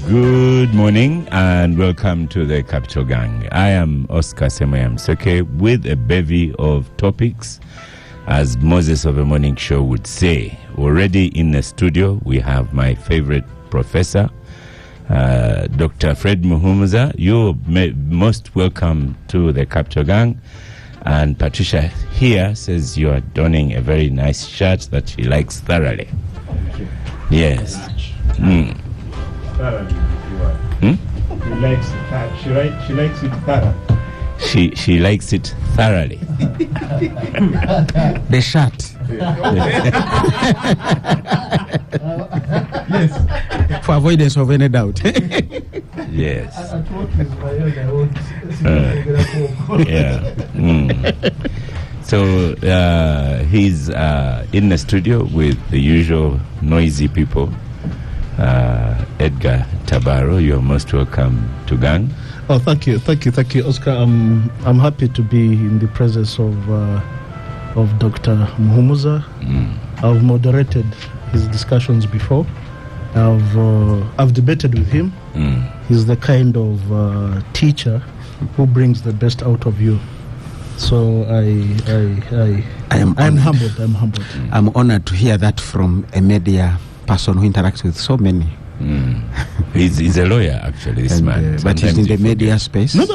Good morning and welcome to the Capital Gang. I am Oscar Semoyamseke with a bevy of topics, as Moses of a Morning Show would say. Already in the studio, we have my favorite professor, Dr. Fred Muhumuza. You're most welcome to the Capital Gang. And Patricia here says you are donning a very nice shirt that she likes thoroughly. Yes. She likes it thoroughly. She likes it thoroughly. The shirt. Yes. For avoidance of any doubt. Yes. So he's in the studio with the usual noisy people. Edgar Tabaro, you're most welcome to Gang. Oh, thank you, Oscar. I'm happy to be in the presence of Dr. Muhumuza. I've moderated his discussions before. I've debated with him. He's the kind of teacher who brings the best out of you. So I'm humbled. I'm honored to hear that from a media person who interacts with so many. He's a lawyer, actually, this man. But he's in the media space. No,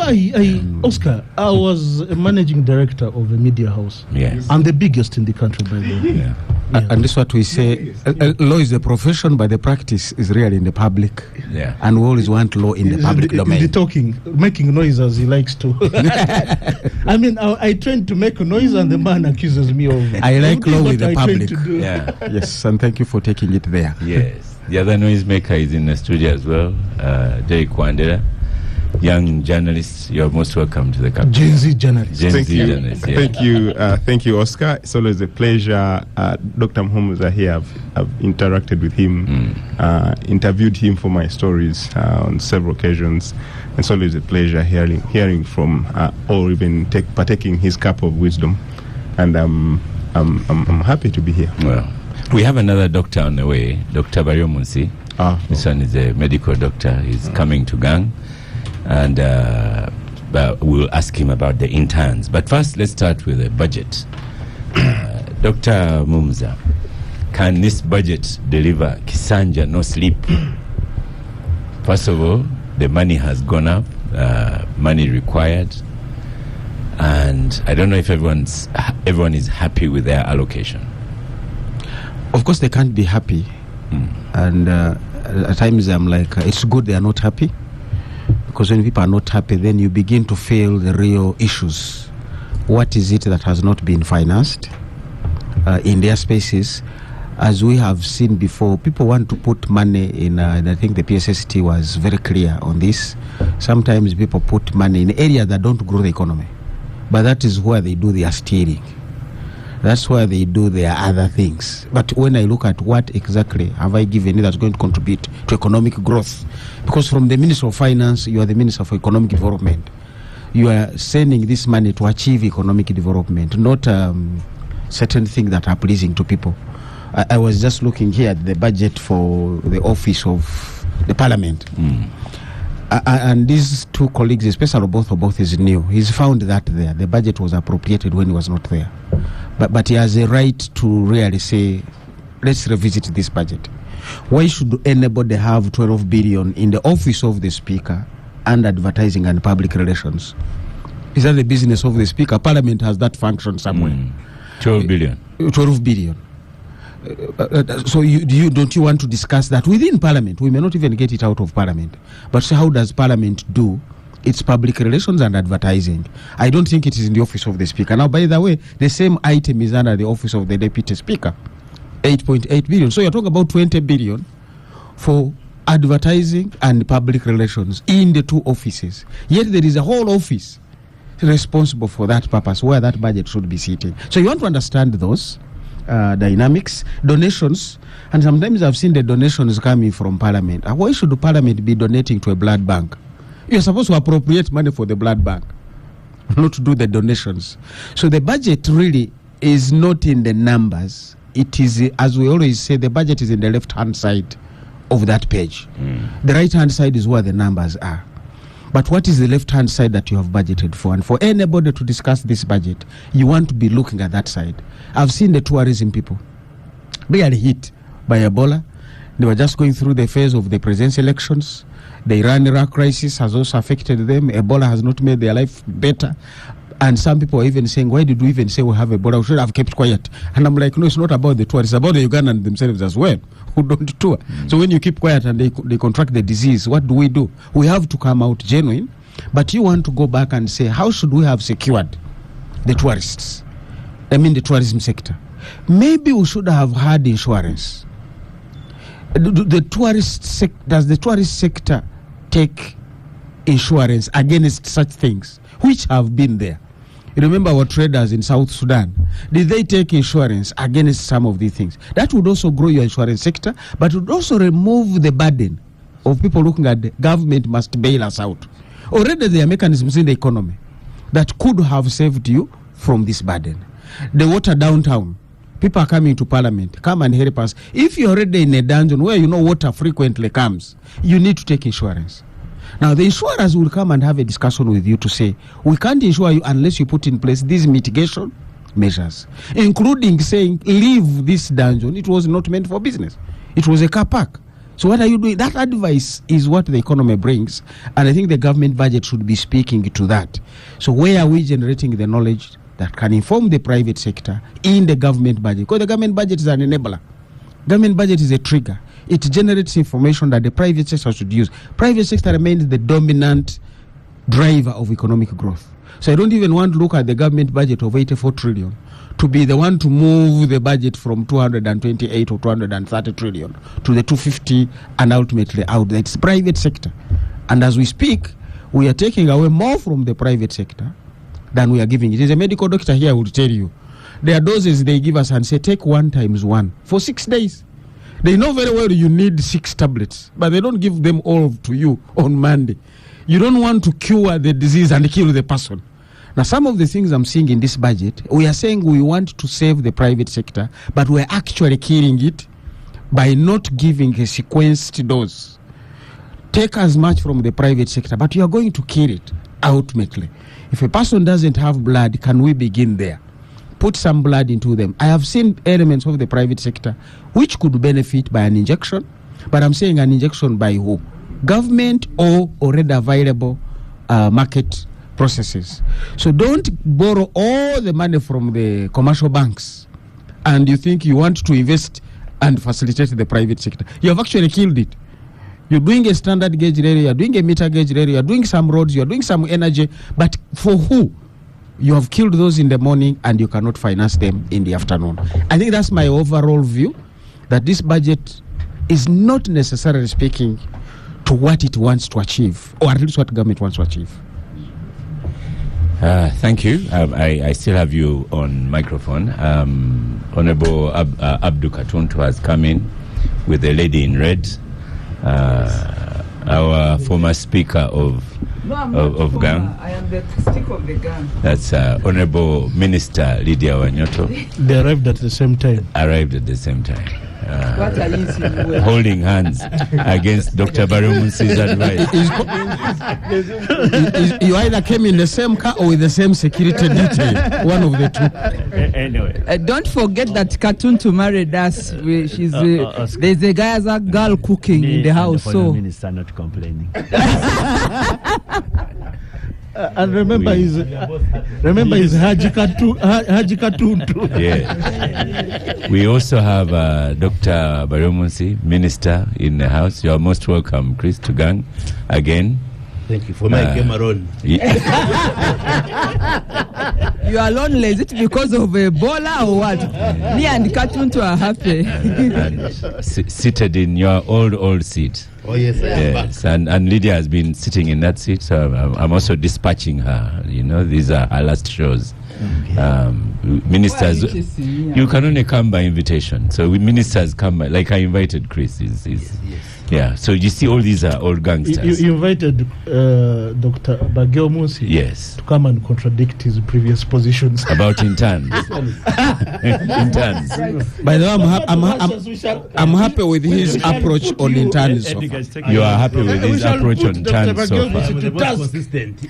Oscar, I was a managing director of a media house. Yes. And the biggest in the country, by the way. Yeah. And this is what we say. Law is the profession, but the practice is really in the public. Yeah. And we always want law in the public domain. The talking, making noise as he likes to. I mean, I trained to make a noise, and the man accuses me of. I like law with the public. Yeah. Yes, and thank you for taking it there. Yes. The other noisemaker is in the studio as well, Jay Kwandera. Young journalist, you're most welcome to the Capital. Gen Z journalist. Gen Z journalist, yeah. Thank you, Oscar. It's always a pleasure. Dr. Muhumuza here, I've interacted with him, interviewed him for my stories on several occasions. It's always a pleasure hearing from or even partaking his cup of wisdom. And I'm happy to be here. Well, we have another doctor on the way, Dr. Bario Munsi. This one is a medical doctor. He's coming to Gang. And we'll ask him about the interns. But first, let's start with the budget. Dr. Muhumuza, can this budget deliver Kisanja no sleep? First of all, the money has gone up, money required. And I don't know if everyone is happy with their allocation. Of course, they can't be happy. And at times I'm like, it's good they are not happy. Because when people are not happy, then you begin to feel the real issues. What is it that has not been financed in their spaces? As we have seen before, people want to put money in, and I think the PSST was very clear on this. Sometimes people put money in areas that don't grow the economy. But that is where they do their steering. That's where they do their other things. But when I look at what exactly have I given that's going to contribute to economic growth, because from the Minister of Finance, you are the Minister for Economic Development. You are sending this money to achieve economic development, not certain things that are pleasing to people. I was just looking here at the budget for the office of the Parliament. And these two colleagues, especially both is new. He's found that there. The budget was appropriated when he was not there. But he has a right to really say, let's revisit this budget. Why should anybody have 12 billion in the office of the Speaker and advertising and public relations? Is that the business of the Speaker? Parliament has that function somewhere. 12 billion. 12 billion. So don't you want to discuss that within Parliament? We may not even get it out of Parliament. But so how does Parliament do its public relations and advertising? I don't think it is in the office of the Speaker. Now, by the way, the same item is under the office of the Deputy Speaker, 8.8 billion. So you're talking about 20 billion for advertising and public relations in the two offices. Yet there is a whole office responsible for that purpose, where that budget should be sitting. So you want to understand those dynamics, donations, and sometimes I've seen the donations coming from Parliament. Why should Parliament be donating to a blood bank? You're supposed to appropriate money for the blood bank, not to do the donations. So the budget really is not in the numbers. It is, as we always say, the budget is in the left-hand side of that page. The right-hand side is where the numbers are. But what is the left-hand side that you have budgeted for? And for anybody to discuss this budget, you want to be looking at that side. I've seen the tourism people. They are hit by Ebola. They were just going through the phase of the presidential elections. The Iran-Iraq crisis has also affected them. Ebola has not made their life better. And some people are even saying, why did we even say we have Ebola? We should have kept quiet. And I'm like, no, it's not about the tourists. It's about the Ugandans themselves as well, who don't tour. So when you keep quiet and they contract the disease, what do? We have to come out genuine. But you want to go back and say, how should we have secured the tourists? I mean the tourism sector. Maybe we should have had insurance. Does the tourist sector take insurance against such things, which have been there? You remember our traders in South Sudan? Did they take insurance against some of these things? That would also grow your insurance sector, but would also remove the burden of people looking at the government must bail us out. Already there are mechanisms in the economy that could have saved you from this burden. The water downtown, people are coming to parliament, come and help us. If you're already in a dungeon where you know water frequently comes, you need to take insurance. Now, the insurers will come and have a discussion with you to say, we can't insure you unless you put in place these mitigation measures, including saying, leave this dungeon. It was not meant for business. It was a car park. So what are you doing? That advice is what the economy brings, and I think the government budget should be speaking to that. So where are we generating the knowledge that can inform the private sector in the government budget? Because the government budget is an enabler. Government budget is a trigger. It generates information that the private sector should use. Private sector remains the dominant driver of economic growth. So I don't even want to look at the government budget of 84 trillion to be the one to move the budget from 228 or 230 trillion to the 250 and ultimately out. It's private sector. And as we speak, we are taking away more from the private sector than we are giving. It is a medical doctor here who will tell you. There are doses they give us and say, take 1 times 1 for 6 days. They know very well you need 6 tablets, but they don't give them all to you on Monday. You don't want to cure the disease and kill the person. Now, some of the things I'm seeing in this budget, we are saying we want to save the private sector, but we're actually killing it by not giving a sequenced dose. Take as much from the private sector, but you are going to kill it ultimately. If a person doesn't have blood, can we begin there? Put some blood into them. I have seen elements of the private sector which could benefit by an injection, but I'm saying an injection by who? Government or already available market processes. So don't borrow all the money from the commercial banks and you think you want to invest and facilitate the private sector. You have actually killed it. You're doing a standard gauge area, you're doing a meter gauge area, you're doing some roads, you're doing some energy, but for who? You have killed those in the morning and you cannot finance them in the afternoon. I think that's my overall view, that this budget is not necessarily speaking to what it wants to achieve, or at least what government wants to achieve. Thank you. I still have you on microphone. Honorable Abdu Katuntu has come in with a lady in red, our former speaker of GANG. I am the stick of the gang. That's Honorable Minister Lydia Wanyoto. They arrived at the same time. What are you saying? Holding hands against Dr. Baryomunsi's advice. You either came in the same car or with the same security detail. One of the two. Anyway. Don't forget that Katuntu married us. There's a guy as a girl cooking in the house. So Minister not complaining. And remember his Haji Katuntu. Yeah. We also have Dr. Baryomunsi, Minister, in the house. You are most welcome, Chris, to GANG again. Thank you for my Cameroon. you are lonely. Is it because of Ebola or what? Me and Katuntu are happy. And seated in your old seat. Oh, yes, yes. And Lydia has been sitting in that seat, so I'm also dispatching her. You know, these are her last shows. Okay. Ministers, you can only come by invitation. So ministers come by, like I invited Chris. Yeah, so you see all these are all gangsters. You invited Dr. Bagyo Musi Yes. to come and contradict his previous positions. About interns. Interns. By the way, I'm happy with his approach on interns so far. You are happy with his approach on interns so far. The most consistent.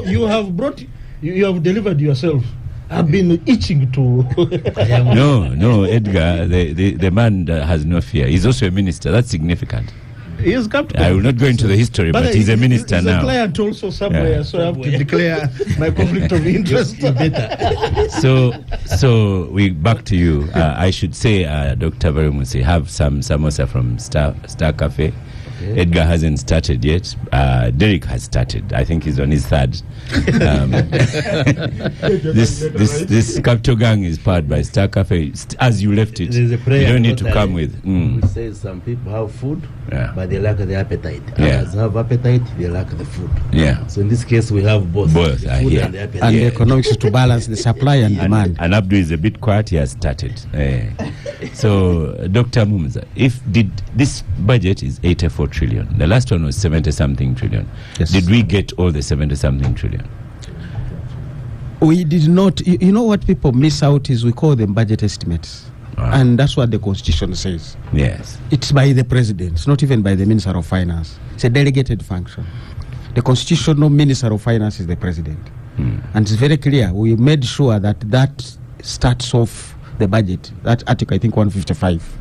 You have brought, you have delivered yourself. I've been itching to. No, Edgar, the man has no fear. He's also a minister. That's significant. He is captain. I will not go into the history, but he's a minister he's now. He's a client also somewhere, Yeah. so I have to declare my conflict of interest. So we back to you. I should say, Dr. Barrio Musi, have some samosa from Star Cafe. Okay. Edgar hasn't started yet. Derek has started. I think he's on his third. This Capital Gang is powered by Star Cafe. As you left it, you don't need to come with. We say some people have food, but they lack the appetite. Yeah. Others have appetite, they lack the food. Yeah. So in this case, we have both. Both the are food here. and the appetite. And the economics to balance the supply and demand. And Abdu is a bit quiet. He has started. So, Dr. Mumza, this budget is 84 trillion. The last one was 70-something trillion. Yes. Did we get all the 70-something trillion? We did not. You know what people miss out is we call them budget estimates. And that's what the Constitution says. Yes. It's by the President. It's not even by the Minister of Finance. It's a delegated function. The constitutional Minister of Finance is the President. And it's very clear. We made sure that starts off the budget, that article, I think 155,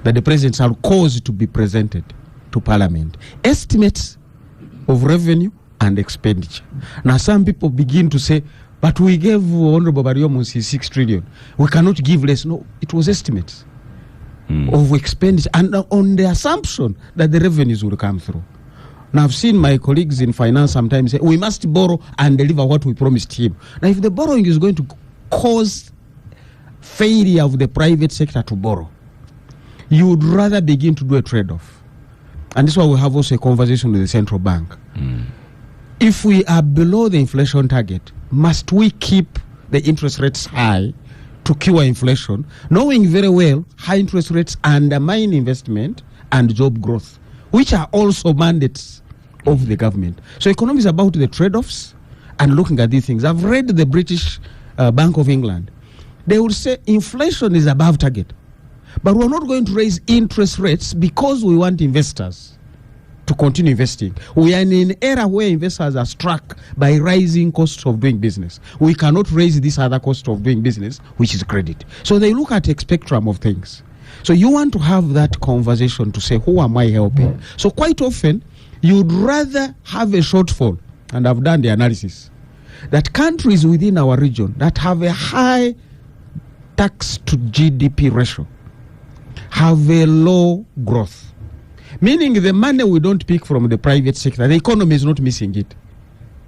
that the President shall cause to be presented to Parliament estimates of revenue and expenditure. Now some people begin to say, but we gave Honorable Barrio Musi 6 trillion. We cannot give less. No, it was estimates of expenditure and on the assumption that the revenues will come through. Now I've seen my colleagues in finance sometimes say, we must borrow and deliver what we promised him. Now if the borrowing is going to cause failure of the private sector to borrow, you would rather begin to do a trade-off. And this is why we have also a conversation with the central bank. If we are below the inflation target, must we keep the interest rates high to cure inflation, knowing very well high interest rates undermine investment and job growth, which are also mandates of the government. So economy is about the trade-offs and looking at these things. I've read the British Bank of England. They would say inflation is above target, but we're not going to raise interest rates because we want investors to continue investing. We are in an era where investors are struck by rising costs of doing business. We cannot raise this other cost of doing business, which is credit. So they look at a spectrum of things. So you want to have that conversation to say, who am I helping? So quite often, you'd rather have a shortfall, and I've done the analysis, that countries within our region that have a high tax to GDP ratio have a low growth. Meaning the money we don't pick from the private sector, the economy is not missing it.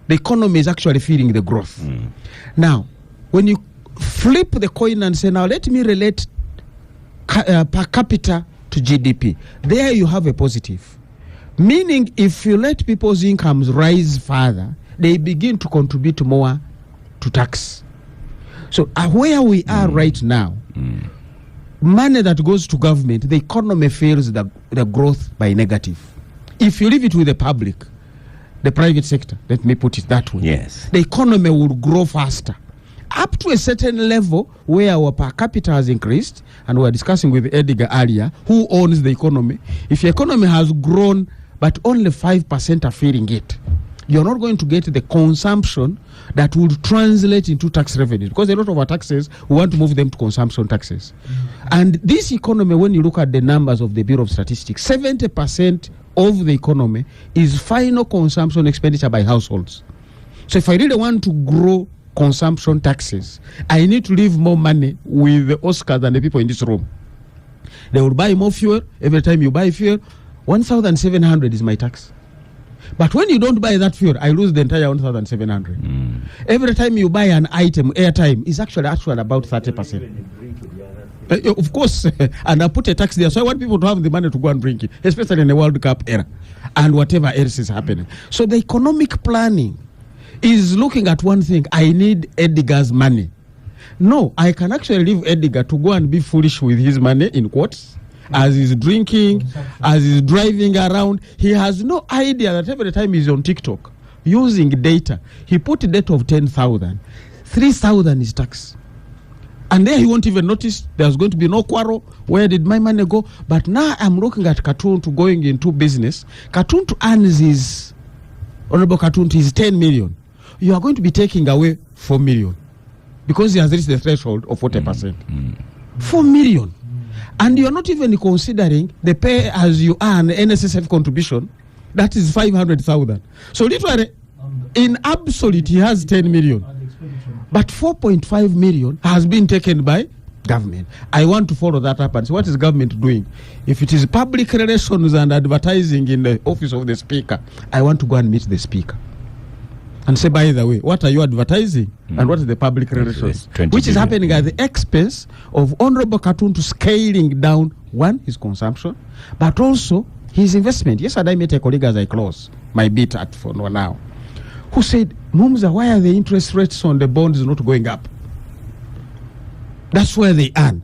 The economy is actually feeding the growth. Now, when you flip the coin and say, now let me relate per capita to GDP, there you have a positive. Meaning if you let people's incomes rise further, they begin to contribute more to tax. So where we are right now, money that goes to government, the economy feels the growth by negative. If you leave it with the public, the private sector, let me put it that way, yes, the economy will grow faster. Up to a certain level where our per capita has increased, and we were discussing with Edgar earlier, who owns the economy. If the economy has grown, but only 5% are feeding it, you're not going to get the consumption that would translate into tax revenue, because a lot of our taxes, we want to move them to consumption taxes. And this economy, when you look at the numbers of the Bureau of Statistics, 70% of the economy is final consumption expenditure by households. So if I really want to grow consumption taxes, I need to leave more money with the Oscars and the people in this room. They will buy more fuel. Every time you buy fuel, 1,700 is my tax. But when you don't buy that fuel, I lose the entire 1,700. Every time you buy an item, airtime, is actually about 30%. Of course, and I put a tax there. So I want people to have the money to go and drink it, especially in the World Cup era and whatever else is happening. So the economic planning is looking at one thing: I need Edgar's money. No, I can actually leave Edgar to go and be foolish with his money, in quotes, as he's drinking, as he's driving around. He has no idea that every time he's on TikTok using data, he put a data of 10,000. 3,000 is tax. And there he won't even notice there's going to be no quarrel. Where did my money go? But now I'm looking at Katuntu going into business. Katuntu earns his, Honorable Katuntu, is 10 million. You are going to be taking away 4 million because he has reached the threshold of 40%. 4 million. And you're not even considering the pay as you earn NSSF contribution. That is 500,000. So literally, in absolute, he has 10 million. But 4.5 million has been taken by government. I want to follow that up and see what is government doing. If it is public relations and advertising in the office of the speaker, I want to go and meet the speaker and say, by the way, what are you advertising and what is the public relations? Which is happening at the expense of Honorable Katuntu scaling down, one, his consumption, but also his investment. Yesterday I met a colleague as I close my bit at for now, who said, Mumza, why are the interest rates on the bonds not going up? That's where they earn.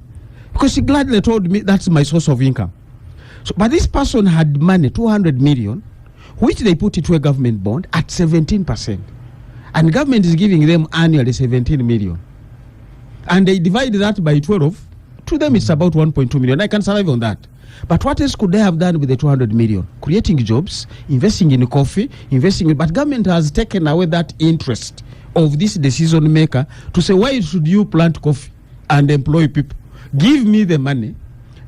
Because she gladly told me that's my source of income. So, but this person had money, 200 million, which they put into a government bond at 17%. And government is giving them annually 17 million. And they divide that by 12. To them, it's about 1.2 million. I can survive on that. But what else could they have done with the 200 million? Creating jobs, investing in coffee, but government has taken away that interest of this decision maker to say, why should you plant coffee and employ people? Give me the money.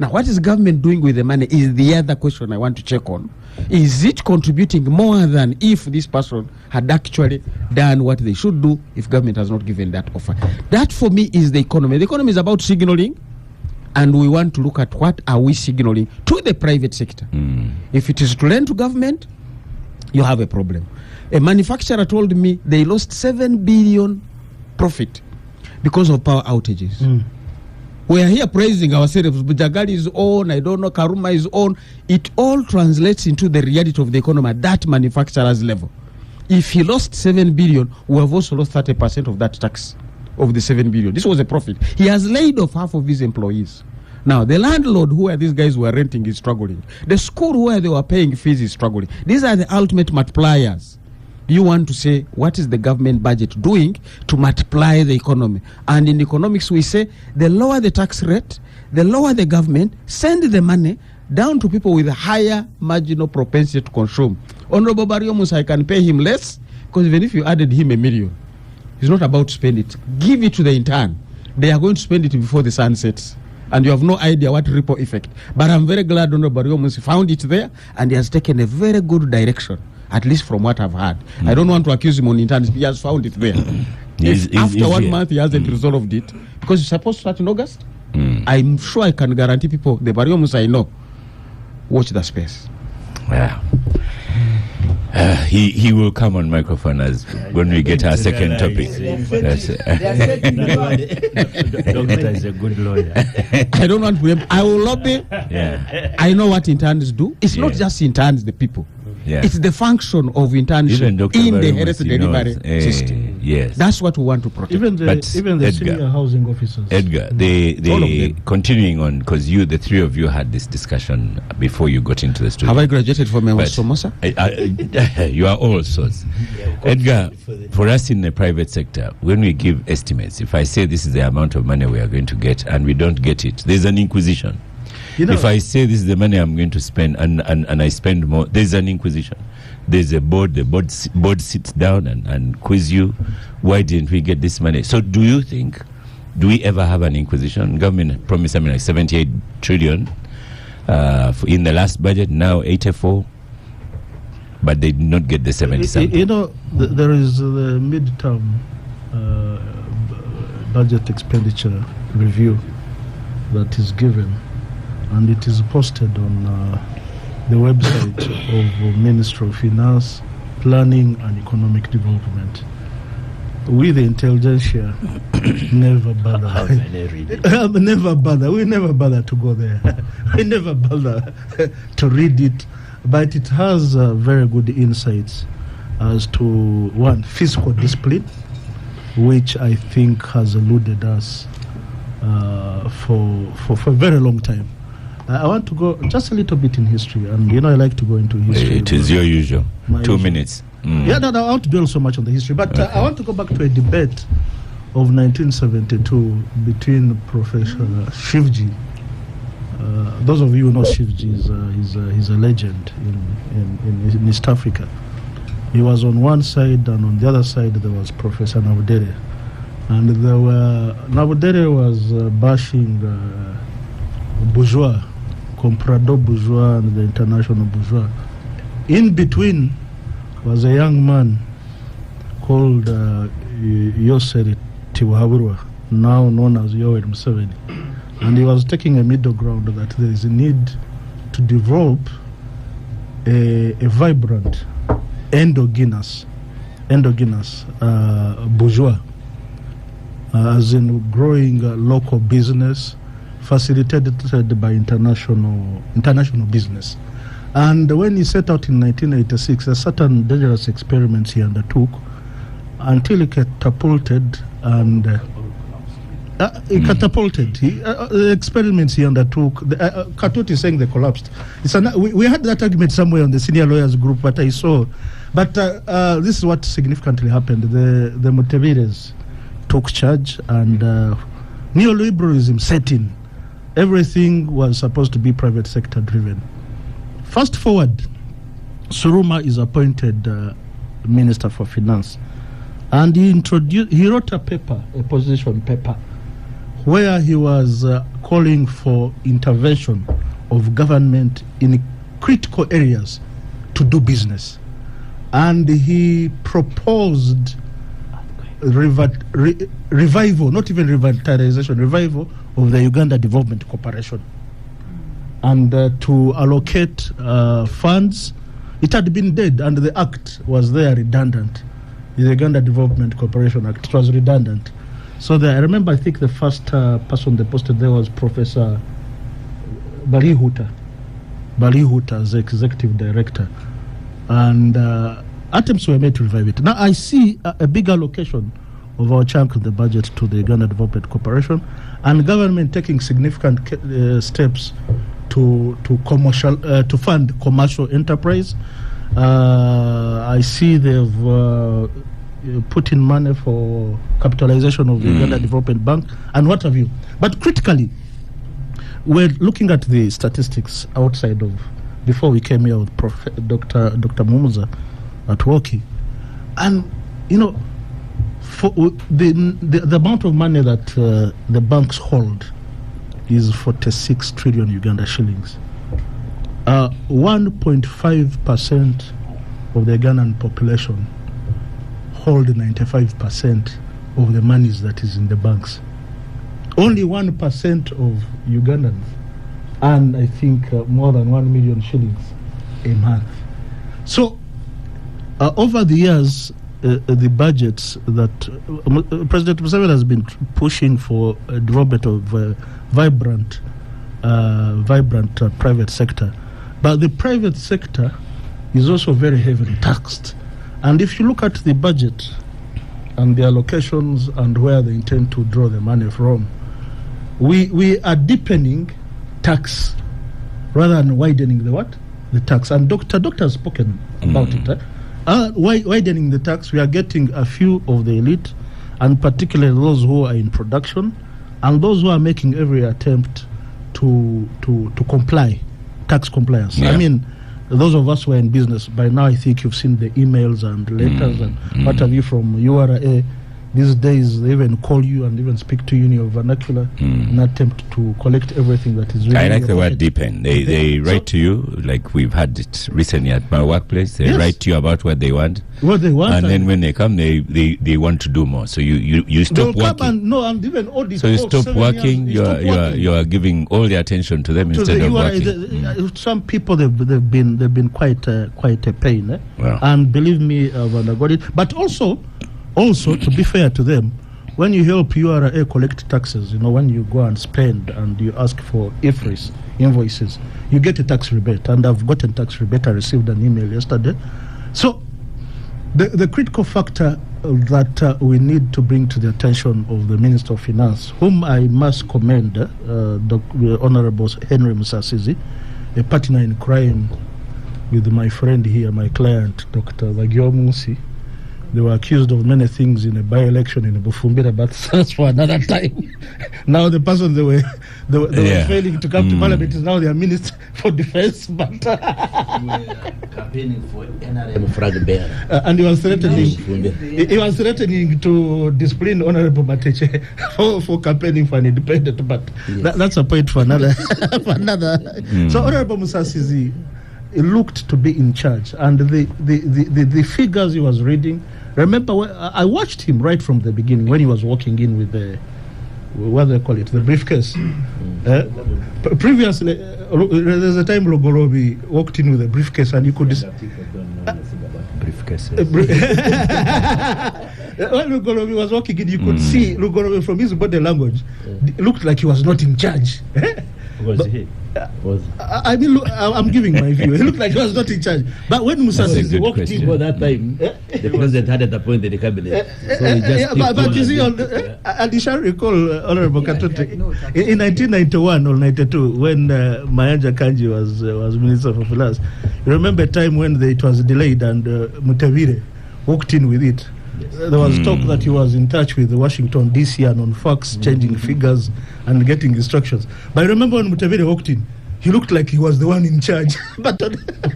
Now, what is government doing with the money is the other question I want to check on. Is it contributing more than if this person had actually done what they should do if government has not given that offer? That for me is the economy. The economy is about signaling. And we want to look at what are we signaling to the private sector. If it is to lend to government, you have a problem. A manufacturer told me they lost 7 billion profit because of power outages. We are here praising ourselves. Bujagali is on, I don't know, Karuma is on. It all translates into the reality of the economy at that manufacturer's level. If he lost 7 billion, we have also lost 30% of that tax. Of the 7 billion. This was a profit. He has laid off half of his employees. Now, the landlord who these guys were renting is struggling. The school where they were paying fees is struggling. These are the ultimate multipliers. You want to say, what is the government budget doing to multiply the economy? And in economics, we say, the lower the tax rate, the lower the government, send the money down to people with a higher marginal propensity to consume. Honorable Barrio Musa, I can pay him less, because even if you added him $1 million, it's not about to spend it. Give it to the intern. They are going to spend it before the sun sets. And you have no idea what ripple effect. But I'm very glad Honorable Bariomus found it there and he has taken a very good direction, at least from what I've heard. I don't want to accuse him on interns. He has found it there. After 1 month, he hasn't resolved it. Because it's supposed to start in August. I'm sure I can guarantee people, the Bariomus I know, watch the space. Yeah. He will come on microphone as when we get our second topic. Doctor is a good lawyer. I don't want to. I will lobby. Yeah. I know what interns do. It's not just interns, the people. Yeah. It's the function of internship in the health delivery system. Yes. That's what we want to protect. Even the Edgar, senior housing officers. Edgar, they continuing on, because the three of you had this discussion before you got into the studio. Have I graduated from Somoza? You are all sorts. Edgar, for us in the private sector, when we give estimates, if I say this is the amount of money we are going to get and we don't get it, there's an inquisition. If I say this is the money I'm going to spend and I spend more, there's an inquisition. There's a board, the board sits down and quiz you, why didn't we get this money? So do you think, do we ever have an inquisition? Government promised something like 78 trillion in the last budget, now 84, but they did not get the 77. There is the midterm budget expenditure review that is given, and it is posted on the website of Ministry of Finance, Planning and Economic Development. We, the intelligentsia, never bother. Never bother. We never bother to go there. We never bother to read it. But it has very good insights as to, one, fiscal discipline, which I think has eluded us for a very long time. I want to go just a little bit in history, and I like to go into history. It is your usual 2 minutes. Yeah, no, I want to dwell so much on the history, but okay. I want to go back to a debate of 1972 between Professor Shivji. Those of you who know Shivji, he's a legend in East Africa. He was on one side, and on the other side there was Professor Nabudere. And Nabudere was bashing bourgeois, comprador bourgeois and the international bourgeois. In between was a young man called Yoseri Tiwaburwa, now known as Yoweri Museveni. And he was taking a middle ground that there is a need to develop a vibrant, endogenous bourgeois, as in growing local business, facilitated by international business. And when he set out in 1986, there are certain dangerous experiments he undertook until he catapulted and the experiments he undertook. Katut is saying they collapsed. We had that argument somewhere on the senior lawyers group, but I saw. But this is what significantly happened. The Mutebires took charge, and neoliberalism set in. Everything was supposed to be private sector driven. Fast forward, Suruma is appointed Minister for Finance, and he wrote a position paper, where he was calling for intervention of government in critical areas to do business. And he proposed revival, not even revitalization, revival of the Uganda Development Corporation, and to allocate funds. It had been dead, and the act was there redundant. The Uganda Development Corporation Act, it was redundant. So I remember, I think the first person they posted there was Professor Balihuta as the executive director. And attempts were made to revive it. Now I see a big allocation of our chunk of the budget to the Uganda Development Corporation, and government taking significant steps to fund commercial enterprise. I see they've put in money for capitalization of the Uganda Development Bank and what have you. But critically, we're looking at the statistics outside of, before we came here with Dr. Muhumuza at Woki, and for the amount of money that the banks hold is 46 trillion Uganda shillings. 1.5% of the Ugandan population hold 95% of the monies that is in the banks. Only 1% of Ugandans earn, I think, more than 1 million shillings a month. So, over the years, the budgets that President Museveni has been pushing for development of vibrant private sector, but the private sector is also very heavily taxed. And if you look at the budget and the allocations and where they intend to draw the money from, we are deepening tax rather than widening the tax. And Dr. has spoken about it. Widening the tax, we are getting a few of the elite, and particularly those who are in production, and those who are making every attempt to comply, tax compliance. Yeah. I mean, those of us who are in business, by now I think you've seen the emails and letters and what have you from URA. These days they even call you and even speak to you in your vernacular in an attempt to collect everything that is really. I like the word deepen. They write to you, like we've had it recently at my workplace. They write to you about what they want. What they want. And then when they come, they want to do more. So you stop working. And even all these. So you stop working. You are giving all the attention to them instead of working. Some people they've been quite a pain. Wow. And believe me, I've undergone it. But also, to be fair to them, when you help URA collect taxes, when you go and spend and you ask for IFRIS invoices, you get a tax rebate. And I've gotten tax rebate. I received an email yesterday. So the critical factor that we need to bring to the attention of the Minister of Finance, whom I must commend, Honorable Henry Musasizi, a partner in crime with my friend here, my client, Dr. Bagyomunsi. They were accused of many things in a by-election in Bufumbira, but that's for another time. Now the person they were failing to come to Parliament is now their Minister for Defense, but campaigning for NRM flag bearer. And he was threatening to discipline Honorable Mateche for campaigning for an independent, but that's a point for another. So Honorable Musasizi looked to be in charge, and the figures he was reading. Remember, I watched him right from the beginning when he was walking in with the, what do they call it, the briefcase. Previously, there's a time Lugorobi walked in with a briefcase, and you could. Briefcase. When Lugorobi was walking in, you could see Lugorobi from his body language. It looked like he was not in charge. Was he? I mean, look, I'm giving my view. It looked like he was not in charge. But when Musasizi walked in, for that time, the president hadn't appointed the cabinet. So he just but you see, and you shall recall, Honorable Katutu, in 1991 or 92, when Mayanja Kanji was Minister for Finance, you remember a time when it was delayed and Mutavire walked in with it. There was talk that he was in touch with Washington, D.C. and on fax, changing figures and getting instructions. But I remember when Mutavire walked in, he looked like he was the one in charge. But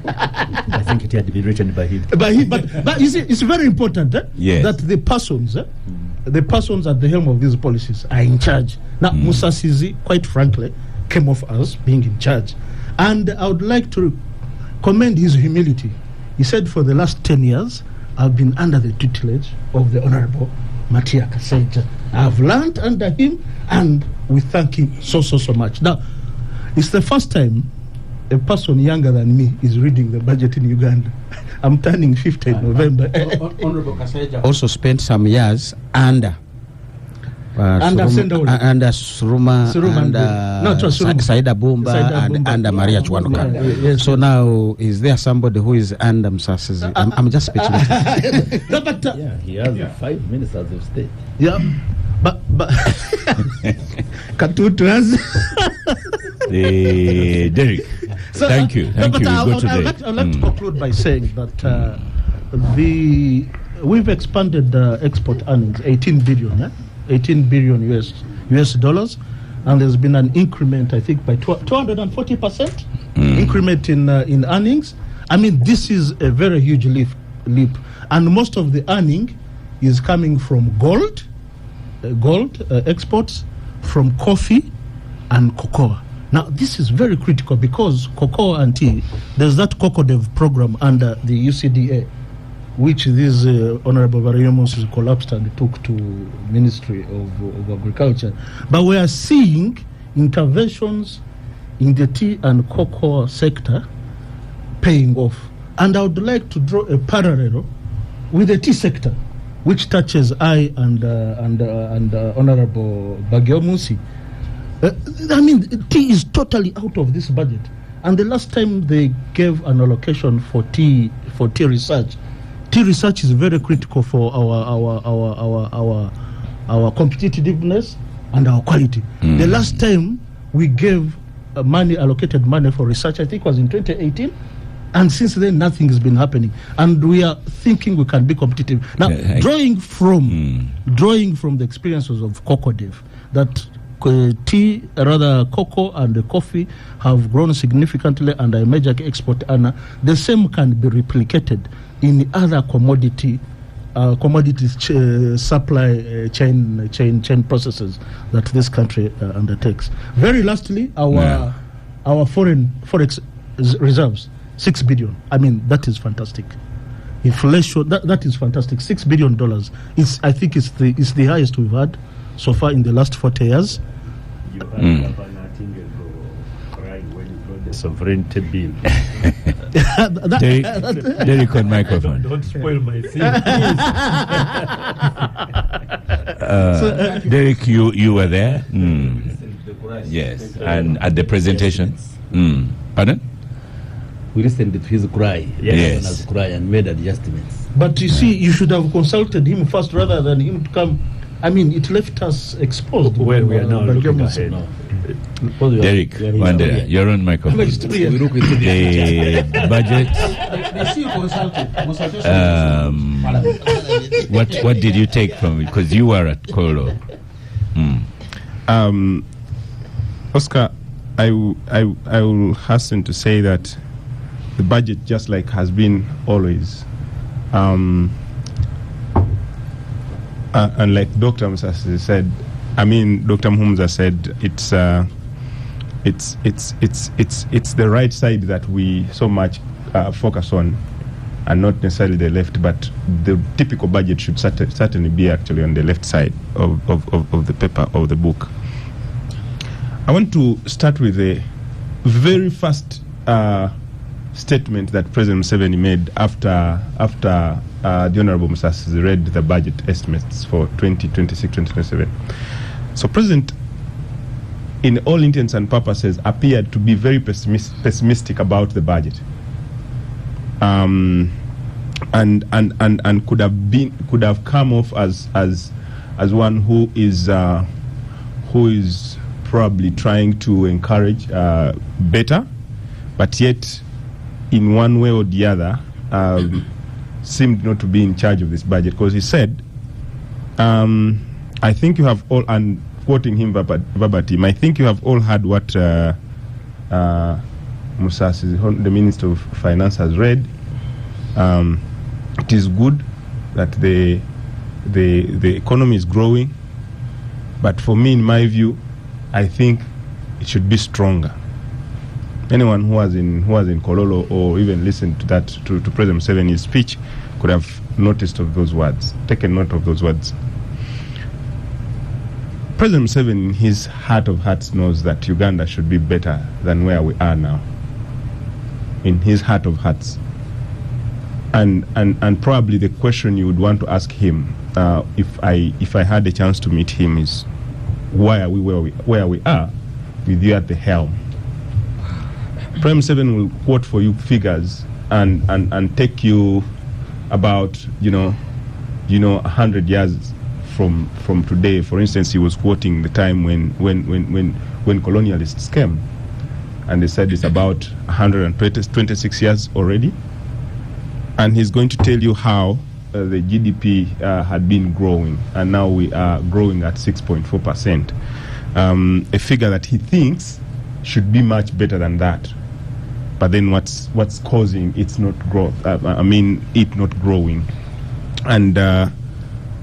I think it had to be written by him. But you see, it's very important that the persons at the helm of these policies are in charge. Now, Musasizi, quite frankly, came off as being in charge. And I would like to commend his humility. He said for the last 10 years, I've been under the tutelage of the Honorable Matia Kasaija. I've learned under him, and we thank him so much. Now, it's the first time a person younger than me is reading the budget in Uganda. I'm turning 50 in November. Honorable Kasaija also spent some years under Suruma, Saida Bumba, and under Maria Chwanuka. Yes. So now, is there somebody who is under Musasizi? I'm just speechless. He has 5 ministers of state. Yeah, but Katutu has. Derek, so, thank you. I would like to conclude by saying that we've expanded the export earnings 18 billion US dollars, and there's been an increment, I think, by 240% increment in earnings. I mean, this is a very huge leap, and most of the earning is coming from gold exports, from coffee and cocoa. Now, this is very critical because cocoa and tea, there's that COCODEV program under the UCDA, which this Honorable Baryomunsi collapsed and took to Ministry of Agriculture. But we are seeing interventions in the tea and cocoa sector paying off. And I would like to draw a parallel with the tea sector, which touches I and Honorable Bagyomunsi. I mean, tea is totally out of this budget. And the last time they gave an allocation for tea research, tea research is very critical for our competitiveness and our quality. The last time we gave allocated money for research, I think was in 2018, and since then nothing has been happening. And we are thinking we can be competitive now. Drawing from the experiences of COCODEV, that cocoa and the coffee have grown significantly and a major export earner. The same can be replicated in other commodities supply chain processes that this country undertakes. Very lastly, our forex reserves, 6 billion. I mean, that is fantastic. Inflation, that is fantastic. $6 billion. I think it's the highest we've had so far in the last 40 years. You had crying when you brought the sovereignty bill. Derek on microphone. Don't spoil my scene. Derek, you were there? Yes, and at the presentation. Pardon? we listened to his cry, Yes. cry, and made adjustments. But you see, you should have consulted him first rather than him to come. I mean, it left us exposed. Where we are now looking Bariamunsi. ahead. No. Because we are- Derek, we are- Wandera, you're on microphone. I'm experienced. We look into the The budget. They see consulted. What did you take from it? Because you were at Kolo. Oscar, I will hasten to say that the budget, just like has been always, and like Dr. Musasi said, I mean, Dr. Muhumuza said, it's the right side that we so much focus on, and not necessarily the left, but the typical budget should certainly be actually on the left side of the paper, of the book. I want to start with the very first statement that President Museveni made after the Honorable Musasi read the budget estimates for 2026-2027. So President, in all intents and purposes, appeared to be very pessimistic about the budget. And could have come off as one who is probably trying to encourage better, but yet in one way or the other seemed not to be in charge of this budget, because he said, I think you have all, and quoting him verbatim, I think you have all heard what Musasi, the Minister of Finance, has read. It is good that the economy is growing, but for me, in my view, I think it should be stronger. Anyone who was in Kololo or even listened to that to President Museveni's speech could have noticed of those words, taken note of those words. President Museveni, in his heart of hearts, knows that Uganda should be better than where we are now. In his heart of hearts. And probably the question you would want to ask him, if I had a chance to meet him, is why are we where we are with you at the helm? Prime 7 will quote for you figures and take you about 100 years from today. For instance, he was quoting the time when colonialists came, and they said it's about 126 years already. And he's going to tell you how the GDP had been growing, and now we are growing at 6.4%. A figure that he thinks should be much better than that. But then what's causing its not growth? It not growing. And Dr.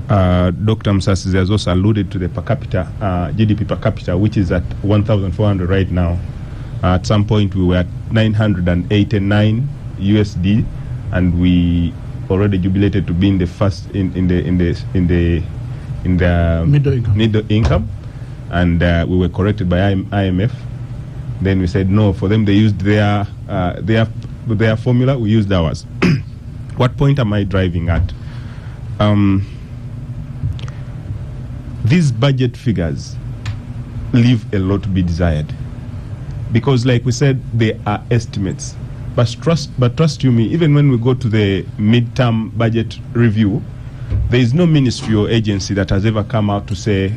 Musasi has also alluded to the per capita GDP per capita, which is at 1,400 right now. At some point, we were at 989 USD. And we already jubilated to be in the first in the middle income, and we were corrected by IMF. Then we said no. For them, they used their formula. We used ours. What point am I driving at? These budget figures leave a lot to be desired, because, like we said, they are estimates. But trust you me, even when we go to the midterm budget review, there is no ministry or agency that has ever come out to say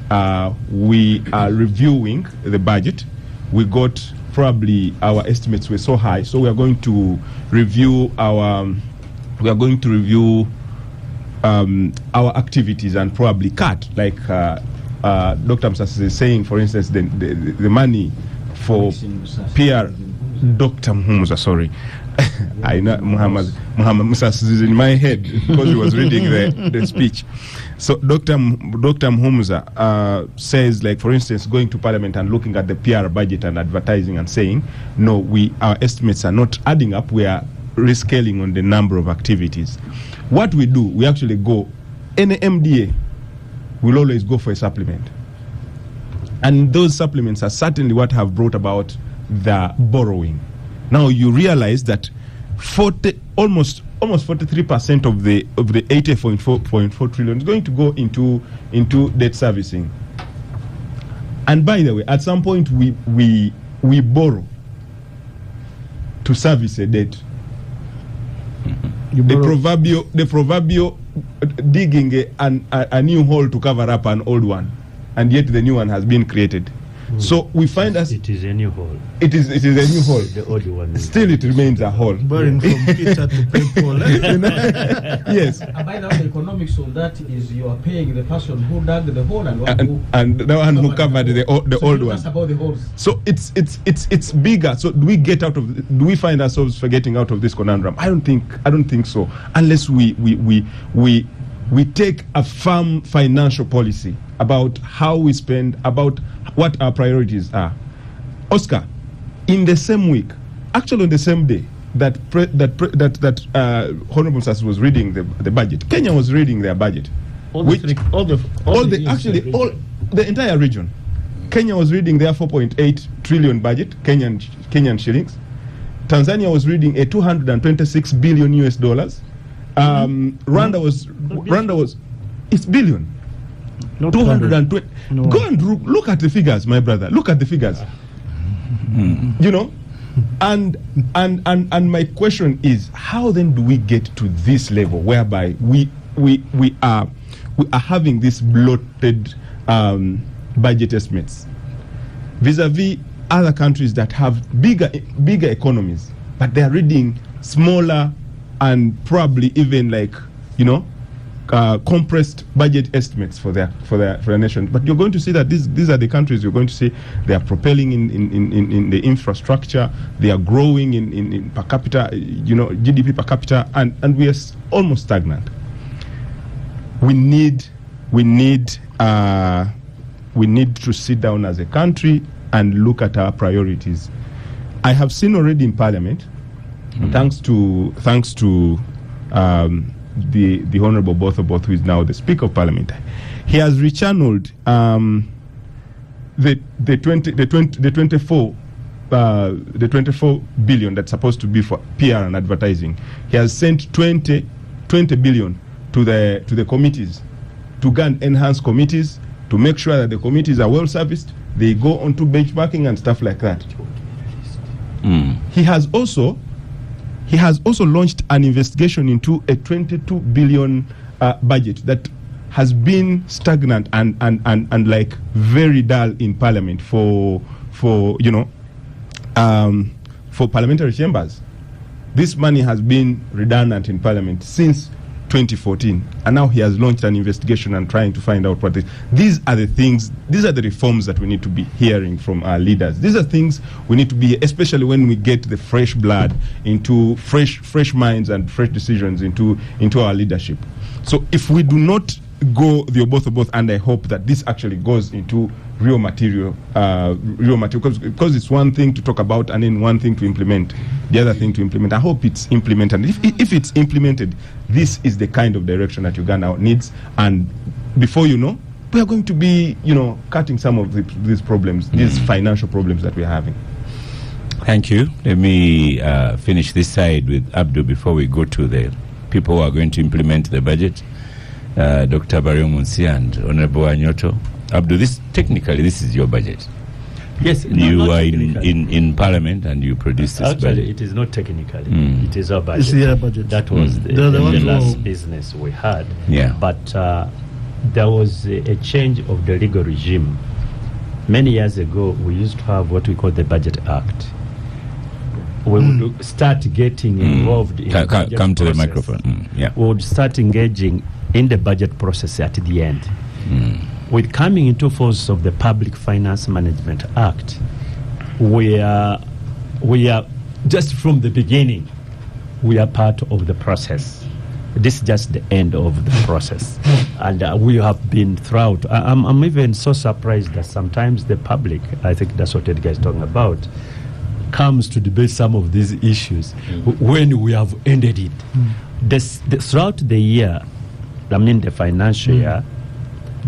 we are reviewing the budget. We got probably our estimates were so high, so we are going to review our activities and probably cut, like Dr. Musasi is saying, for instance, the money for PR. Dr. Muhumuza, sorry. I know Muhammad Musasi is in my head because he was reading the speech. So Dr. Muhumuza says, like, for instance, going to Parliament and looking at the PR budget and advertising and saying, no, our estimates are not adding up. We are rescaling on the number of activities. What we do, we actually go, any MDA will always go for a supplement. And those supplements are certainly what have brought about the borrowing. Now you realize that almost 43% of the 80.4 trillion is going to go into debt servicing. And by the way, at some point we borrow to service a debt. the proverbial digging a new hole to cover up an old one, and yet the new one has been created. So we find us. It is a new hole. It is a new hole. The old one. Still, it remains a hole. Burning from Peter to PayPal. Yes. And by the way, the economics of that is you are paying the person who dug the hole and the one who covered the old one. About the holes. So it's bigger. So do we find ourselves getting out of this conundrum? I don't think so. Unless we take a firm financial policy about how we spend, about what our priorities are. Oscar, in the same week, actually on the same day that Honorable Sas was reading the budget, Kenya was reading their budget. The entire region. Kenya was reading their 4.8 trillion budget, Kenyan shillings. Tanzania was reading a 226 billion US dollars. Rwanda was it's billion. 220. No. Go and look at the figures, my brother. Look at the figures. You know, and my question is, how then do we get to this level whereby we are having these bloated budget estimates vis-a-vis other countries that have bigger economies, but they are reading smaller and probably even compressed budget estimates for their nation. But you're going to see that these are the countries you're going to see they are propelling in the infrastructure, they are growing in per capita, GDP per capita, and we are almost stagnant. We need to sit down as a country and look at our priorities. I have seen already in Parliament, thanks to the Honorable Botho, who is now the Speaker of Parliament, he has rechanneled the 24 billion that's supposed to be for PR and advertising. He has sent 20 billion to the committees, to go and enhance committees, to make sure that the committees are well serviced. They go on to benchmarking and stuff like that. He has also launched an investigation into a 22 billion budget that has been stagnant and like very dull in Parliament for parliamentary chambers. This money has been redundant in Parliament since 2014, and now he has launched an investigation and trying to find out what these are the reforms that we need to be hearing from our leaders. These are things we need to be, especially when we get the fresh blood into fresh minds and fresh decisions into our leadership. So if we do not go the both, and I hope that this actually goes into real material, because it's one thing to talk about and then one thing to implement, the other thing to implement. I hope it's implemented. If it's implemented, this is the kind of direction that Uganda needs, and before you know, we are going to be, cutting some of these problems, these financial problems that we're having. Thank you. Let me finish this side with Abdul before we go to the people who are going to implement the budget. Dr. Barrio Munsi and Honorable Anyoto. Abdul, this is your budget. Yes, you are in Parliament and you produce this budget. Actually, it is not technically. It is our budget. It's the budget. That was the last business we had. Yeah. But there was a change of the legal regime. Many years ago, we used to have what we call the Budget Act. We would start getting involved in the budget come to process. the microphone. Yeah. We would start engaging in the budget process at the end. With coming into force of the Public Finance Management Act, we are just from the beginning, we are part of the process. This is just the end of the process. And we have been throughout. I'm even so surprised that sometimes the public, I think that's what Edgar is talking about, comes to debate some of these issues when we have ended it. Throughout the year, the financial year,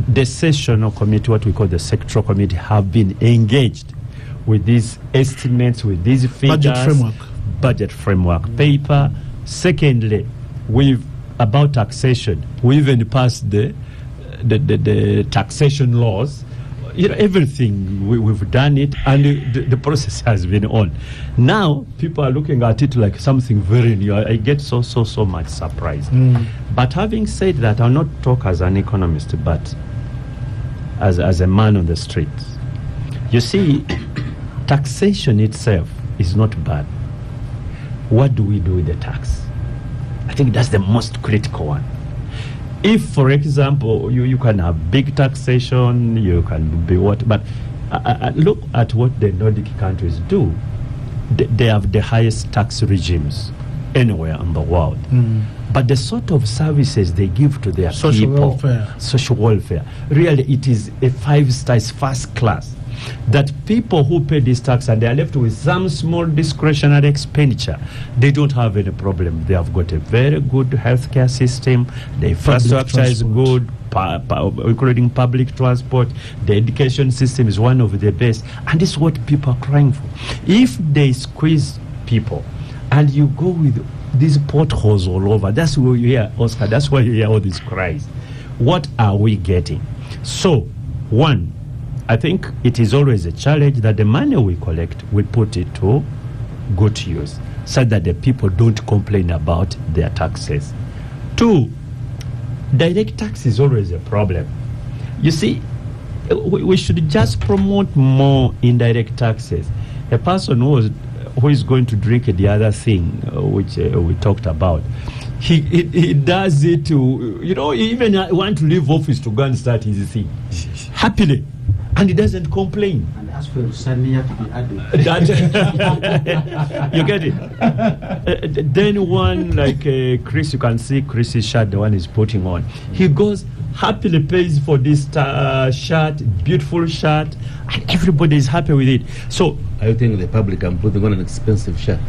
the sessional committee, what we call the sectoral committee, have been engaged with these estimates, with these figures, budget framework paper. Secondly, about taxation, we even passed the taxation laws everything we've done it, and the process has been on. Now people are looking at it like something very new. I get so much surprised. But having said that, I'll not talk as an economist, but as a man on the street. You see, taxation itself is not bad. What do we do with the tax? I think that's the most critical one. If, for example, you can have big taxation, you can be what, but look at what the Nordic countries do. They have the highest tax regimes anywhere in the world. But the sort of services they give to their Social people, welfare. social welfare, really it is a 5-star, it's first class. That people who pay this tax and they are left with some small discretionary expenditure, they don't have any problem. They have got a very good healthcare system. The infrastructure is good, including public transport. The education system is one of the best. And this is what people are crying for. If they squeeze people and you go with these potholes all over, that's where you hear, Oscar, that's why you hear all these cries. What are we getting? So, one, I think it is always a challenge that the money we collect, we put it to good use, so that the people don't complain about their taxes. Two, direct tax is always a problem. You see, we should just promote more indirect taxes. A person who is going to drink the other thing, which we talked about, he does it to, even want to leave office to go and start his thing happily. And he doesn't complain. And as for Sania to be added. You get it? Then one like Chris, you can see Chris's shirt, the one he's putting on. He goes, happily pays for this shirt, beautiful shirt, and everybody is happy with it. So, I think the public I'm putting on an expensive shirt.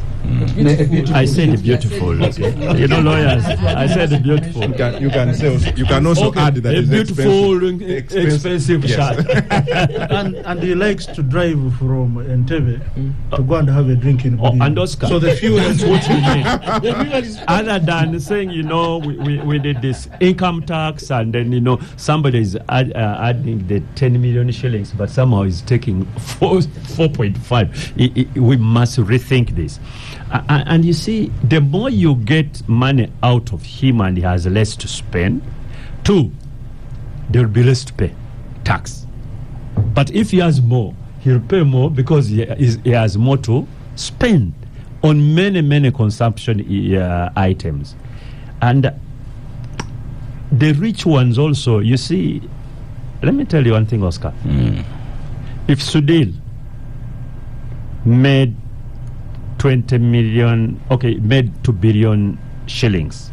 I said beautiful. Lawyers, I said beautiful. You can also add that a it's beautiful, expensive shirt. and he likes to drive from Entebbe to go and have a drink in Bulim. And Oscar. So the fuel is what you mean. Other than saying, we did this income tax, and then, somebody is adding the 10 million shillings, but somehow is taking 4.5. We must rethink this. And you see, the more you get money out of him and he has less to spend, two, there will be less to pay tax. But if he has more, he'll pay more because he has more to spend on many consumption items. And the rich ones also, you see, let me tell you one thing, Oscar. If Sudil made 20 million, made 2 billion shillings,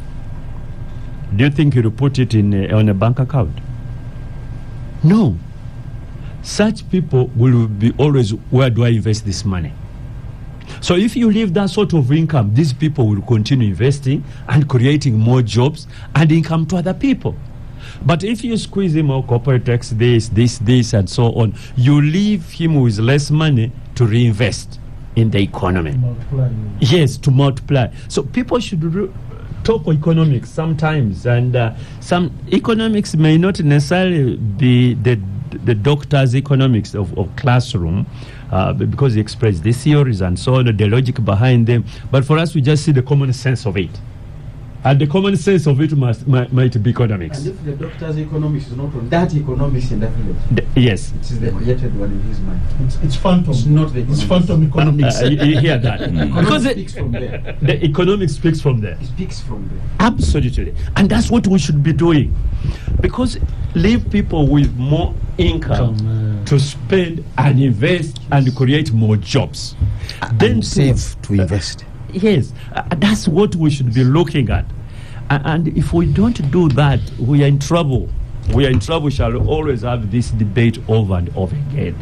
do you think he'll put it on a bank account? No. Such people will be always, where do I invest this money? So if you leave that sort of income, these people will continue investing and creating more jobs and income to other people. But if you squeeze him out, corporate tax, this, and so on, you leave him with less money to reinvest in the economy. Yes, to multiply. So people should talk economics sometimes, and some economics may not necessarily be the doctor's economics of classroom, because he expressed the theories and so on, the logic behind them. But for us, we just see the common sense of it. And the common sense of it might be economics. And if the doctor's economics is not on that economics in that village, yes, it is the created one in his mind. It's phantom. It's not the economics. It's phantom economics. You hear that? Because speaks from there. The economics speaks from there. It speaks from there. Absolutely. And that's what we should be doing. Because leave people with more income to spend and invest and create more jobs. Then save to invest. Yes, that's what we should be looking at. And if we don't do that, we are in trouble. We are in trouble. We shall always have this debate over and over again.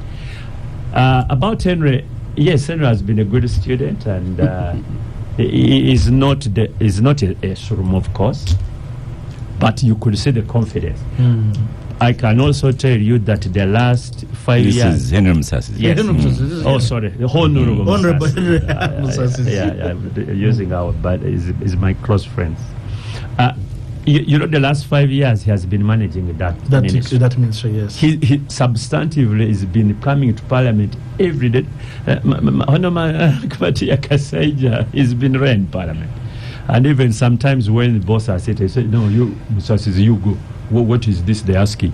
About Henry, yes, Henry has been a good student, and he is not a shroom, of course, but you could see the confidence. I can also tell you that the last 5 years... This is Henry Musasi. Yes. Oh, sorry. The Honorable Musasi. Yeah, using our, but is my close friends. You know, the last 5 years he has been managing that ministry. That ministry, yes. He substantively has been coming to Parliament every day. Kpatia Kasaija, he's been running Parliament. And even sometimes when the boss has said, he said, no, you, Musasizi, you go. What is this they're asking?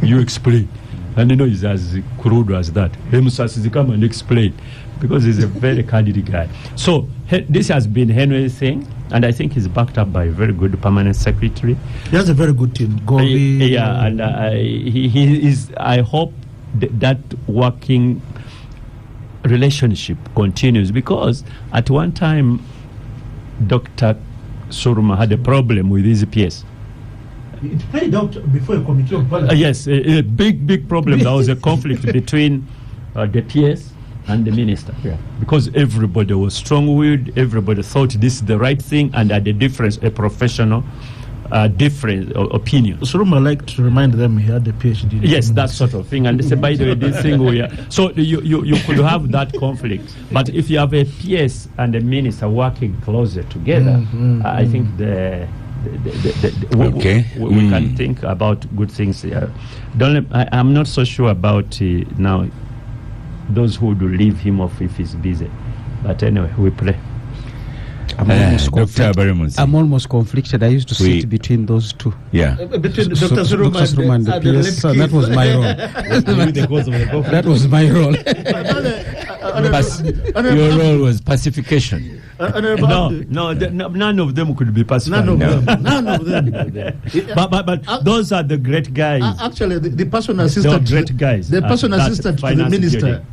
You explain. And you know, he's as crude as that. Hey, Musasizi, come and explain. Because he's a very candid guy. So this has been Henry's thing, and I think he's backed up by a very good permanent secretary. He has a very good team. Yeah, and he is. I hope that working relationship continues, because at one time, Dr. Suruma had a problem with his PS. It played out before a committee of parliament. Yes, a big problem. There was a conflict between the PS and the minister, because everybody was strong-willed, everybody thought this is the right thing, and had a professional different opinion. Suruma liked to remind them he had a PhD. Yes, that sort of thing. And they say, by the way, this thing we are. So you could have that conflict. But if you have a PS and a minister working closer together, I think we can think about good things here. I'm not so sure about now those who would leave him off if he's busy. But anyway, we pray. I'm almost conflicted. I used to sit between those two. Yeah. Between Dr. Suruma and the PS. So that was my role. That was my role. Your role was pacification. No, none of them could be pacified. None of them. But those are the great guys. Actually, the personal assistant. Great guys. The personal assistant to the minister.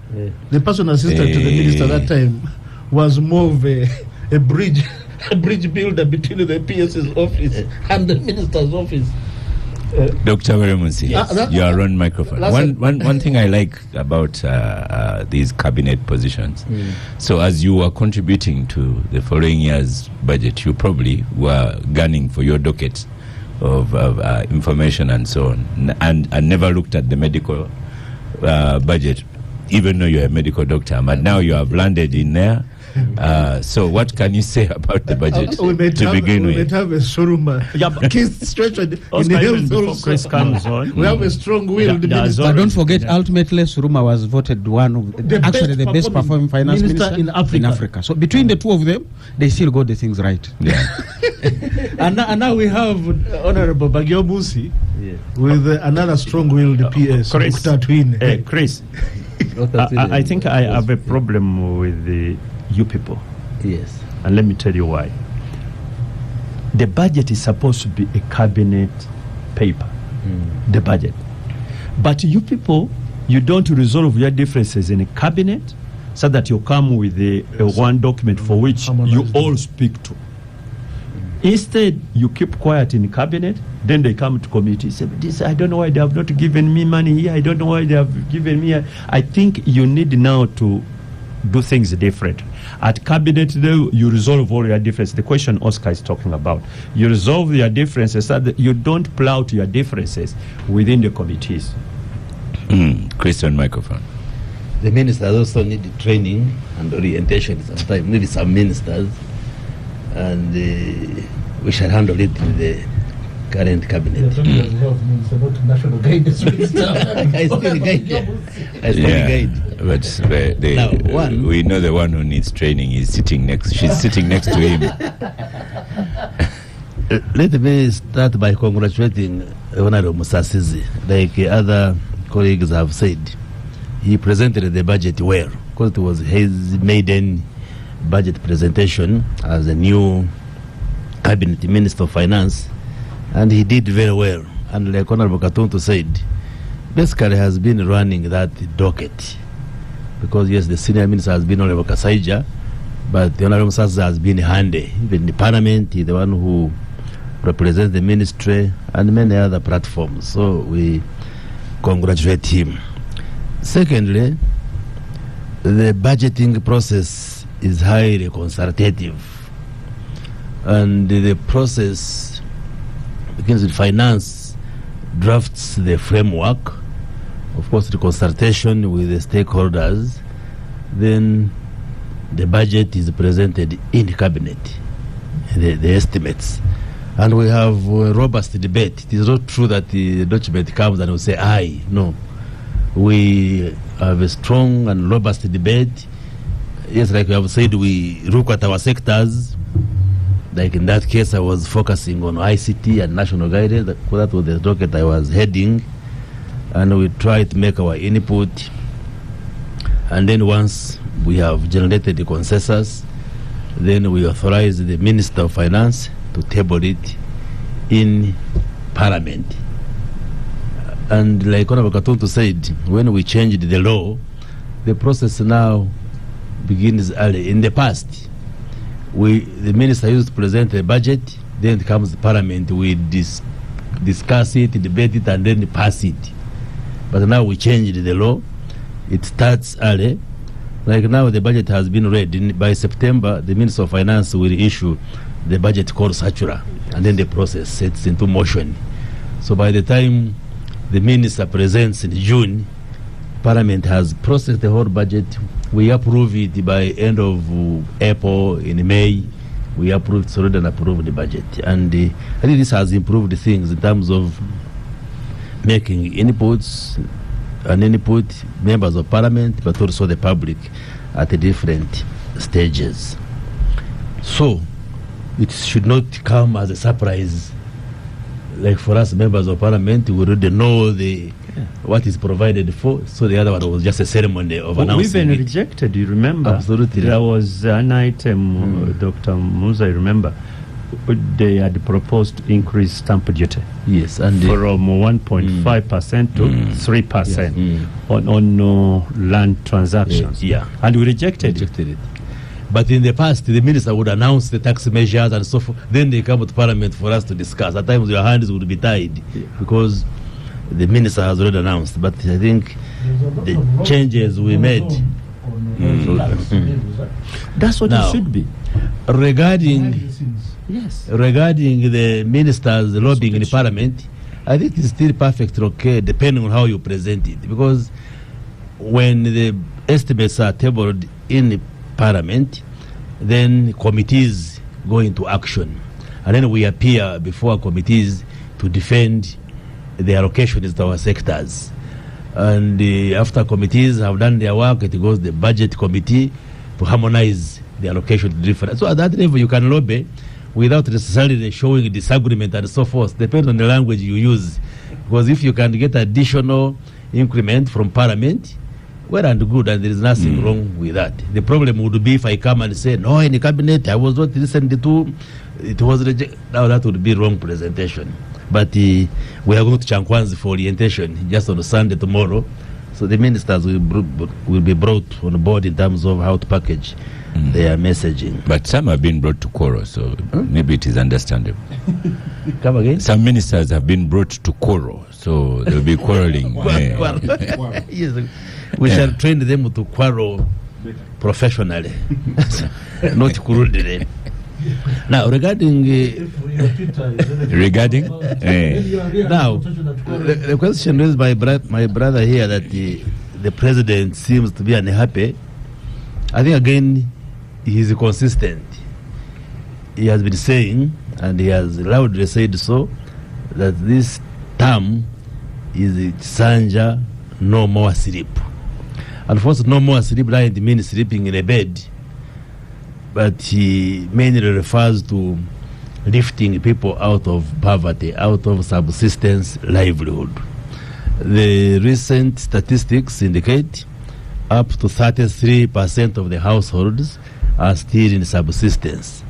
The personal assistant to the minister that time was more of a bridge builder between the PS's office and the minister's office. Dr. Veremunsi, you are on microphone. One thing I like about these cabinet positions, so as you were contributing to the following year's budget, you probably were gunning for your docket of information and so on, and never looked at the medical budget, even though you're a medical doctor. But now you have landed in there. So what can you say about the budget to begin with? We have a Suruma situation in the health also. Chris comes on. We have a strong-willed minister. But don't forget, ultimately, Suruma was voted one of the best performing finance minister in Africa. So between the two of them, they still got the things right. Yeah. and now we have Honorable Bagyo Musi with another strong-willed PS, Dr. Twin. Chris, I think I have a problem with you people. Yes. And let me tell you why. The budget is supposed to be a cabinet paper, the budget. But you people, you don't resolve your differences in a cabinet so that you come with a one document for which you all speak to. Instead, you keep quiet in the cabinet, then they come to committee, say, this, I don't know why they have not given me money here, I don't know why they have given me. I think you need now to do things different. At cabinet level, you resolve all your differences. The question Oscar is talking about. You resolve your differences so that you don't plow to your differences within the committees. Chris on microphone. The ministers also need training and orientation sometimes, maybe some ministers, and we shall handle it with the current cabinet. National guidance minister. I still guide. But we know the one who needs training is sitting next. She's sitting next to him. Let me start by congratulating Honorable Musasizi. Like other colleagues have said, he presented the budget well, because it was his maiden budget presentation as a new cabinet minister of finance, and he did very well. And like Honorable Katuntu said, basically has been running that docket, because yes, the senior minister has been Honorable Kasaija, but the Honorable Musasizi has been handy. Even the parliament, he's the one who represents the ministry and many other platforms. So we congratulate him. Secondly, the budgeting process is highly consultative, and the process begins with finance drafts the framework, of course the consultation with the stakeholders, then the budget is presented in cabinet, the estimates, And we have a robust debate. It is not true that the document comes and we say, aye. No. We have a strong and robust debate. Yes, like we have said, we look at our sectors. Like in that case, I was focusing on ICT and national guidance. That was the docket I was heading. And we try to make our input. And then once we have generated the consensus, then we authorize the Minister of Finance to table it in Parliament. And like Honorable Katuntu said, when we changed the law, the process now begins early. In the past, the Minister used to present a budget, then it comes to Parliament, we discuss it, debate it, and then pass it. But now we changed the law. It starts early. Like now the budget has been read. By September, the Minister of Finance will issue the budget called Satura, and then the process sets into motion. So by the time the Minister presents in June, Parliament has processed the whole budget. We approve it by end of April. In May, we approve it, already and approve the budget. And I think this has improved things in terms of making inputs and input members of Parliament, but also the public at the different stages. So it should not come as a surprise. Like for us members of Parliament, we already know what is provided for. So the other one was just a ceremony of announcing. We've been rejected, you remember? Absolutely. There was an item, Dr. Muza, I remember, they had proposed to increase stamp duty. Yes, and from 1.5% to 3% on land transactions. Yeah. And we rejected it. But in the past, the minister would announce the tax measures and so forth. Then they come to Parliament for us to discuss. At times, your hands would be tied because the minister has already announced. But I think the changes we made. That's what it should be. Regarding the minister's lobbying in Parliament, I think it's still perfectly okay, depending on how you present it. Because when the estimates are tabled in Parliament, then committees go into action. And then we appear before committees to defend the allocations to our sectors. And after committees have done their work, it goes to the budget committee to harmonize the allocation to different. So at that level, you can lobby without necessarily showing disagreement and so forth. Depends on the language you use. Because if you can get additional increment from Parliament, well and good, and there is nothing wrong with that. The problem would be if I come and say, no, in the cabinet, I was not listened to, it was rejected. Now that would be wrong presentation. But we are going to Chankwanzi for orientation just on Sunday tomorrow. So the ministers will be brought on board in terms of how to package their messaging. But some have been brought to Koro, so maybe it is understandable. Come again? Some ministers have been brought to Koro, so they'll be quarreling. Yes, we shall train them to quarrel professionally, not kurudire. Now, regarding now, the question raised by my brother here that the president seems to be unhappy. I think again he is consistent. He has been saying, and he has loudly said so, that this term is Sanja no more sleep. And first, no more sleep doesn't mean sleeping in a bed, but he mainly refers to lifting people out of poverty, out of subsistence livelihood. The recent statistics indicate up to 33% of the households are still in subsistence.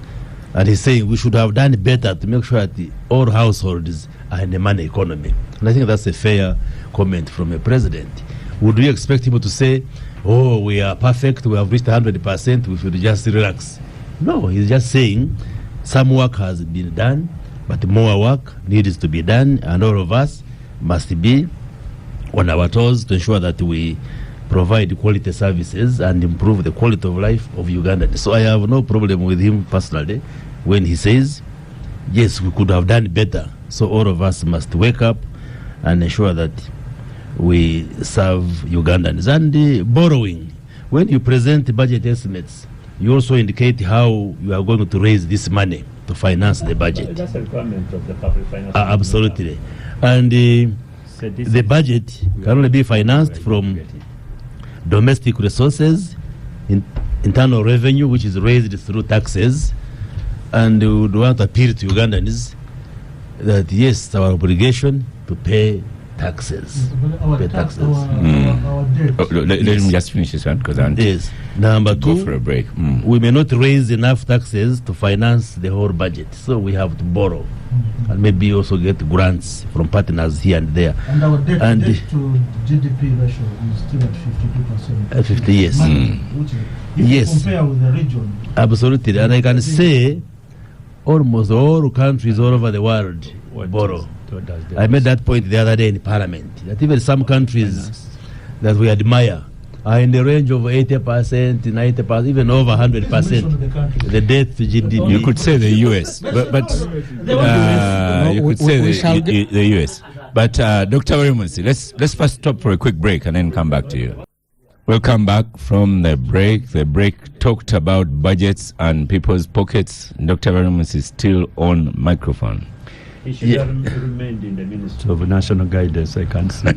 And he's saying we should have done better to make sure that all households are in the money economy. And I think that's a fair comment from a president. Would we expect him to say, oh, we are perfect, we have reached 100%, we should just relax? No, he's just saying some work has been done, but more work needs to be done, and all of us must be on our toes to ensure that we provide quality services and improve the quality of life of Ugandans. So I have no problem with him personally when he says, yes, we could have done better. So all of us must wake up and ensure that we serve Ugandans. And borrowing, when you present budget estimates, you also indicate how you are going to raise this money. to finance the budget. That's a requirement of the public finance. Absolutely. And the budget can only be financed from domestic resources, internal revenue, which is raised through taxes. And we would want to appeal to Ugandans that yes, it's our obligation to pay taxes. Our debt. Let me just finish this one, because yes. Number go two, for a break. we may not raise enough taxes to finance the whole budget, so we have to borrow and maybe also get grants from partners here and there. And our debt to GDP ratio is still at 52%. At 50 years. Which if Yes. you compare with the region. Absolutely. And I can say almost all countries all over the world borrow. I made that point the other day in Parliament, that even some countries that we admire are in the range of 80%, 90%, even over 100%. The debt to GDP. You could say the US, but you could say the US. But Dr. Barimunsi, let's first stop for a quick break and then come back to you. Welcome back from the break. The break talked about budgets and people's pockets. Dr. Barimunsi is still on microphone. He should have remained in the Ministry of National Guidance, I can't see.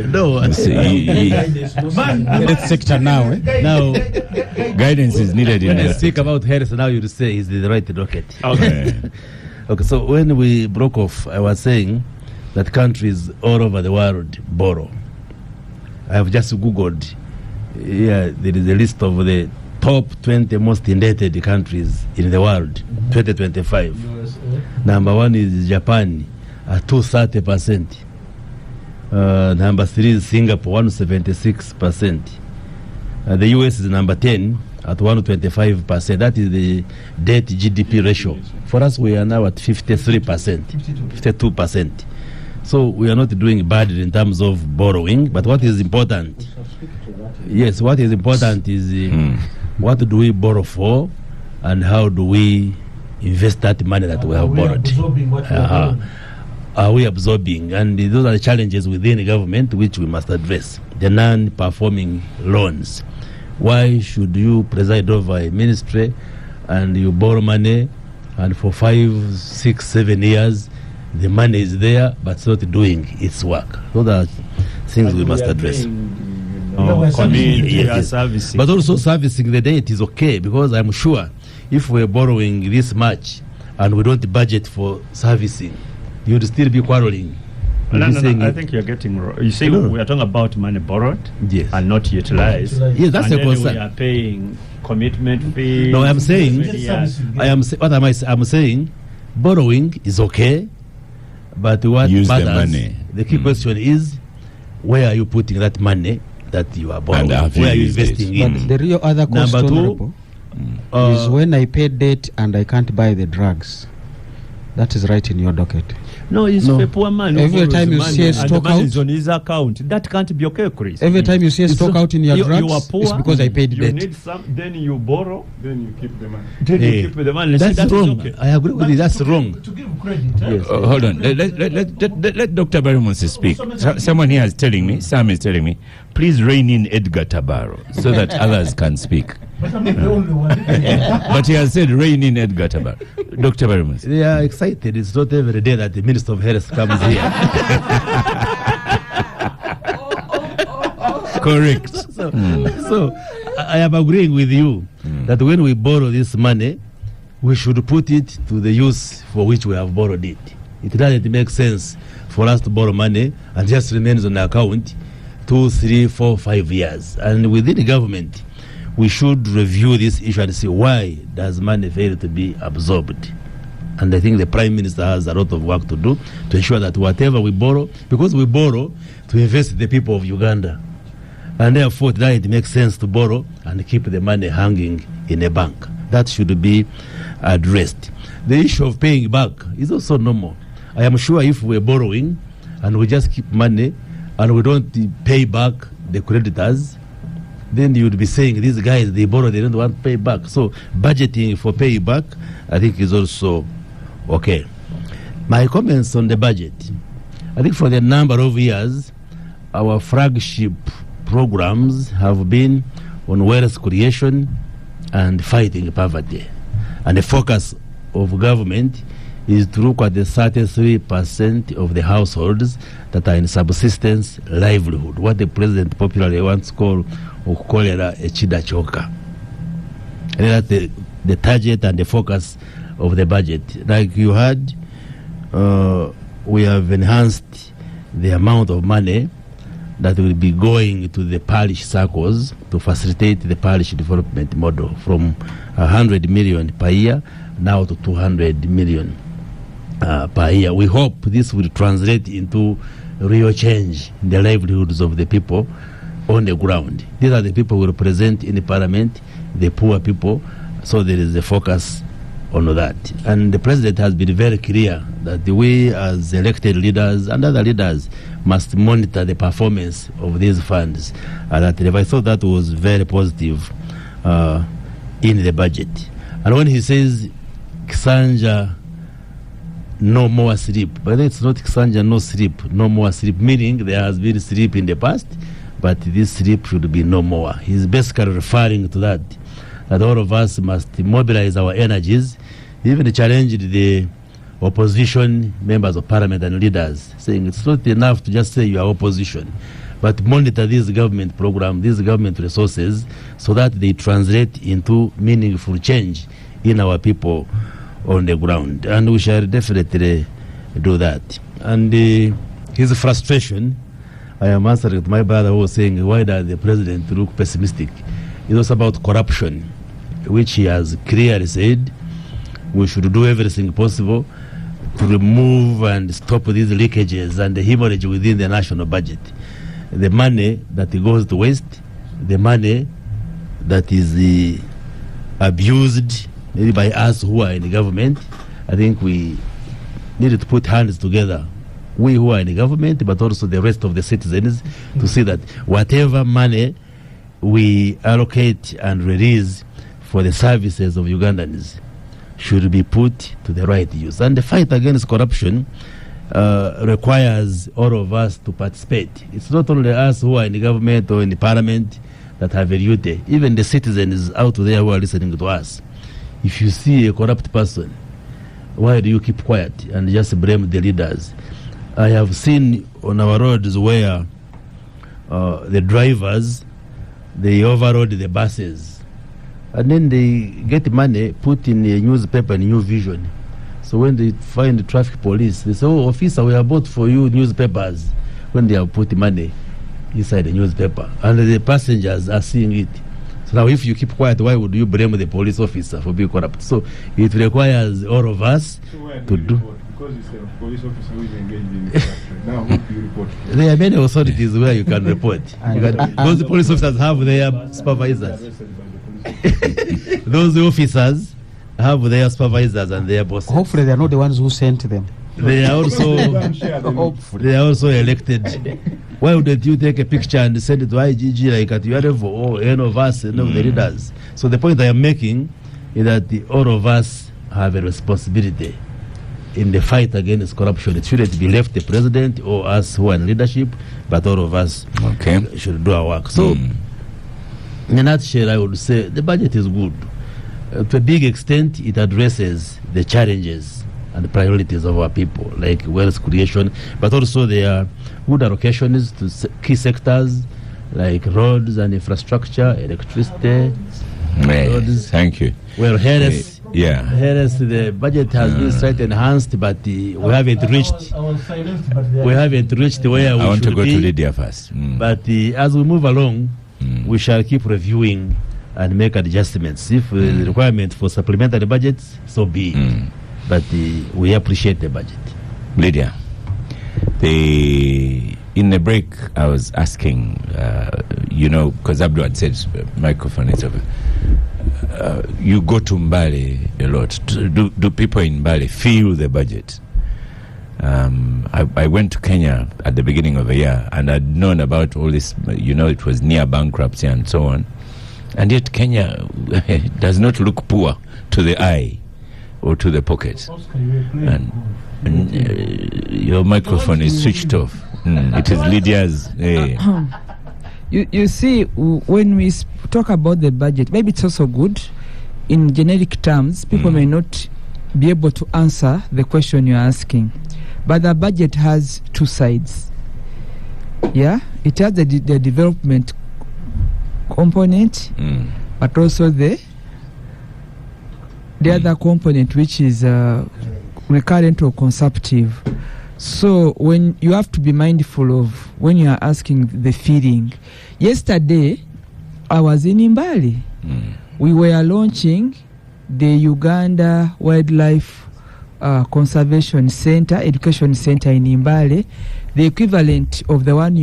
No, Health sector now. now Guidance is needed in when I health. speak about health, now you say is the right docket. Okay. Okay, so when we broke off, I was saying that countries all over the world borrow. I have just Googled. Yeah, there is a list of the top 20 most indebted countries in the world, 2025. Number one is Japan at 230%. Number three is Singapore, 176%. The US is number 10 at 125%. That is the debt GDP ratio. For us, we are now at 53%, 52%. So we are not doing badly in terms of borrowing. But what is important? Yes, what is important is what do we borrow for, and how do we invest that money that we have borrowed? Are we absorbing? And those are the challenges within the government which we must address. The non-performing loans. Why should you preside over a ministry and you borrow money, and for 5, 6, 7 years the money is there but it's not doing its work? Those are things we must address. Servicing. But also servicing the debt is okay, because I'm sure if we're borrowing this much and we don't budget for servicing, you'd still be quarreling. No, I think you're getting wrong. You see, we are talking about money borrowed and not utilized. Yes, that's and a concern. We are paying commitment fees. No, I'm saying, I'm saying borrowing is okay, but what Use matters, the money. the key question is, where are you putting that money that you are borrowing? Where are you investing in? But the real other cost, Number two, honorable, is when I pay debt and I can't buy the drugs. That is right in your docket. No, it's a poor man. Every time you see a stock out, is on his account. That can't be okay, Chris. every time you see a stock out in your drugs, you are poor, it's because I paid you debt. need some, then you borrow, Then you keep the money. then you keep the money. That's That is wrong. okay. I agree with you. That's wrong. To give credit. Hold on. Let Dr. Barimunsi speak. Someone here is telling me, Sam is telling me, please rein in Edgar Tabaro so that others can speak. But I'm not the only one. But he has said rein in Edgar Tabaro. Dr. Barimunsi. They are excited. It's not every day that the Minister of Health comes here. Correct. So I am agreeing with you that when we borrow this money, we should put it to the use for which we have borrowed it. It doesn't make sense for us to borrow money and just remains on the account 2, 3, 4, 5 years. And within the government, we should review this issue and see why does money fail to be absorbed. And I think the Prime Minister has a lot of work to do to ensure that whatever we borrow, because we borrow to invest in the people of Uganda, and therefore it makes sense to borrow and keep the money hanging in a bank. That should be addressed. The issue of paying back is also normal. I am sure if we're borrowing and we just keep money and we don't pay back the creditors, then you'd be saying these guys, they borrow, they don't want to pay back. So budgeting for payback, I think, is also okay. My comments on the budget, I think for the number of years, our flagship programs have been on wealth creation and fighting poverty, and the focus of government is to look at the 33% of the households that are in subsistence livelihood, what the president popularly wants to call okukolera echida choka. And that's the target and the focus of the budget. Like you heard, we have enhanced the amount of money that will be going to the parish circles to facilitate the parish development model from 100 million per year now to 200 million per year. We hope this will translate into real change in the livelihoods of the people on the ground. These are the people we represent in the parliament, the poor people, so there is a focus on that. And the president has been very clear that we as elected leaders and other leaders must monitor the performance of these funds. And I thought that was very positive in the budget. And when he says Kisanja no more sleep, but it's not Kisanja no sleep, no more sleep, meaning there has been sleep in the past, but this sleep should be no more. He's basically referring to that all of us must mobilize our energies, even challenge the opposition members of parliament and leaders, saying it's not enough to just say you are opposition, but monitor this government program, these government resources, so that they translate into meaningful change in our people on the ground. And we shall definitely do that. And his frustration, I am answering to my brother who was saying, why does the president look pessimistic? It was about corruption, which he has clearly said we should do everything possible to remove and stop these leakages and the hemorrhage within the national budget. The money that goes to waste, the money that is abused maybe by us who are in the government, I think we need to put hands together, we who are in the government, but also the rest of the citizens, to see that whatever money we allocate and release for the services of Ugandans should be put to the right use. And the fight against corruption requires all of us to participate. It's not only us who are in the government or in the parliament that have a duty. Even the citizens out there who are listening to us. If you see a corrupt person, why do you keep quiet and just blame the leaders? I have seen on our roads where the drivers, they overload the buses, and then they get money put in a newspaper, New Vision. So when they find the traffic police, they say, oh, officer, we have bought for you newspapers, when they have put the inside the newspaper. And the passengers are seeing it. So now if you keep quiet, why would you blame the police officer for being corrupt? So it requires all of us to do. Because it's a police officer who is engaged in corruption. Now who do you report? There are many authorities where you can report. Those police officers have their supervisors. Those officers have their supervisors and their bosses. Hopefully they are not the ones who sent them. They are also elected. Why wouldn't you take a picture and send it to IGG like at your level or any of us, any of the leaders? So the point I am making is that all of us have a responsibility in the fight against corruption. It shouldn't be left the president or us who are in leadership, but all of us should do our work. So in a nutshell, I would say the budget is good. To a big extent, it addresses the challenges and the priorities of our people, like wealth creation, but also there are good allocations to key sectors like roads and infrastructure, electricity. Roads. Thank you. Well, Harris, the budget has been slightly enhanced, but we haven't reached. We haven't reached where we should be. I want to go to Lydia first. But as we move along, we shall keep reviewing and make adjustments. If there is a requirement for supplementary budgets, so be it. But we appreciate the budget. Lydia, in the break, I was asking, because Abdul had said microphone is over. You go to Mbale a lot. Do people in Mbale feel the budget? I went to Kenya at the beginning of the year, and I'd known about all this. It was near bankruptcy and so on, and yet Kenya does not look poor to the eye or to the pocket. And your microphone is switched off. It is Lydia's. You see, when we talk about the budget, maybe it's also good. In generic terms, people may not be able to answer the question you're asking. But the budget has two sides. Yeah, it has the development component, but also the other component, which is recurrent or consumptive. So when you have to be mindful of when you are asking the feeding. Yesterday, I was in Mbale. We were launching the Uganda Wildlife Conservation Center, Education Center in Mbale, the equivalent of the one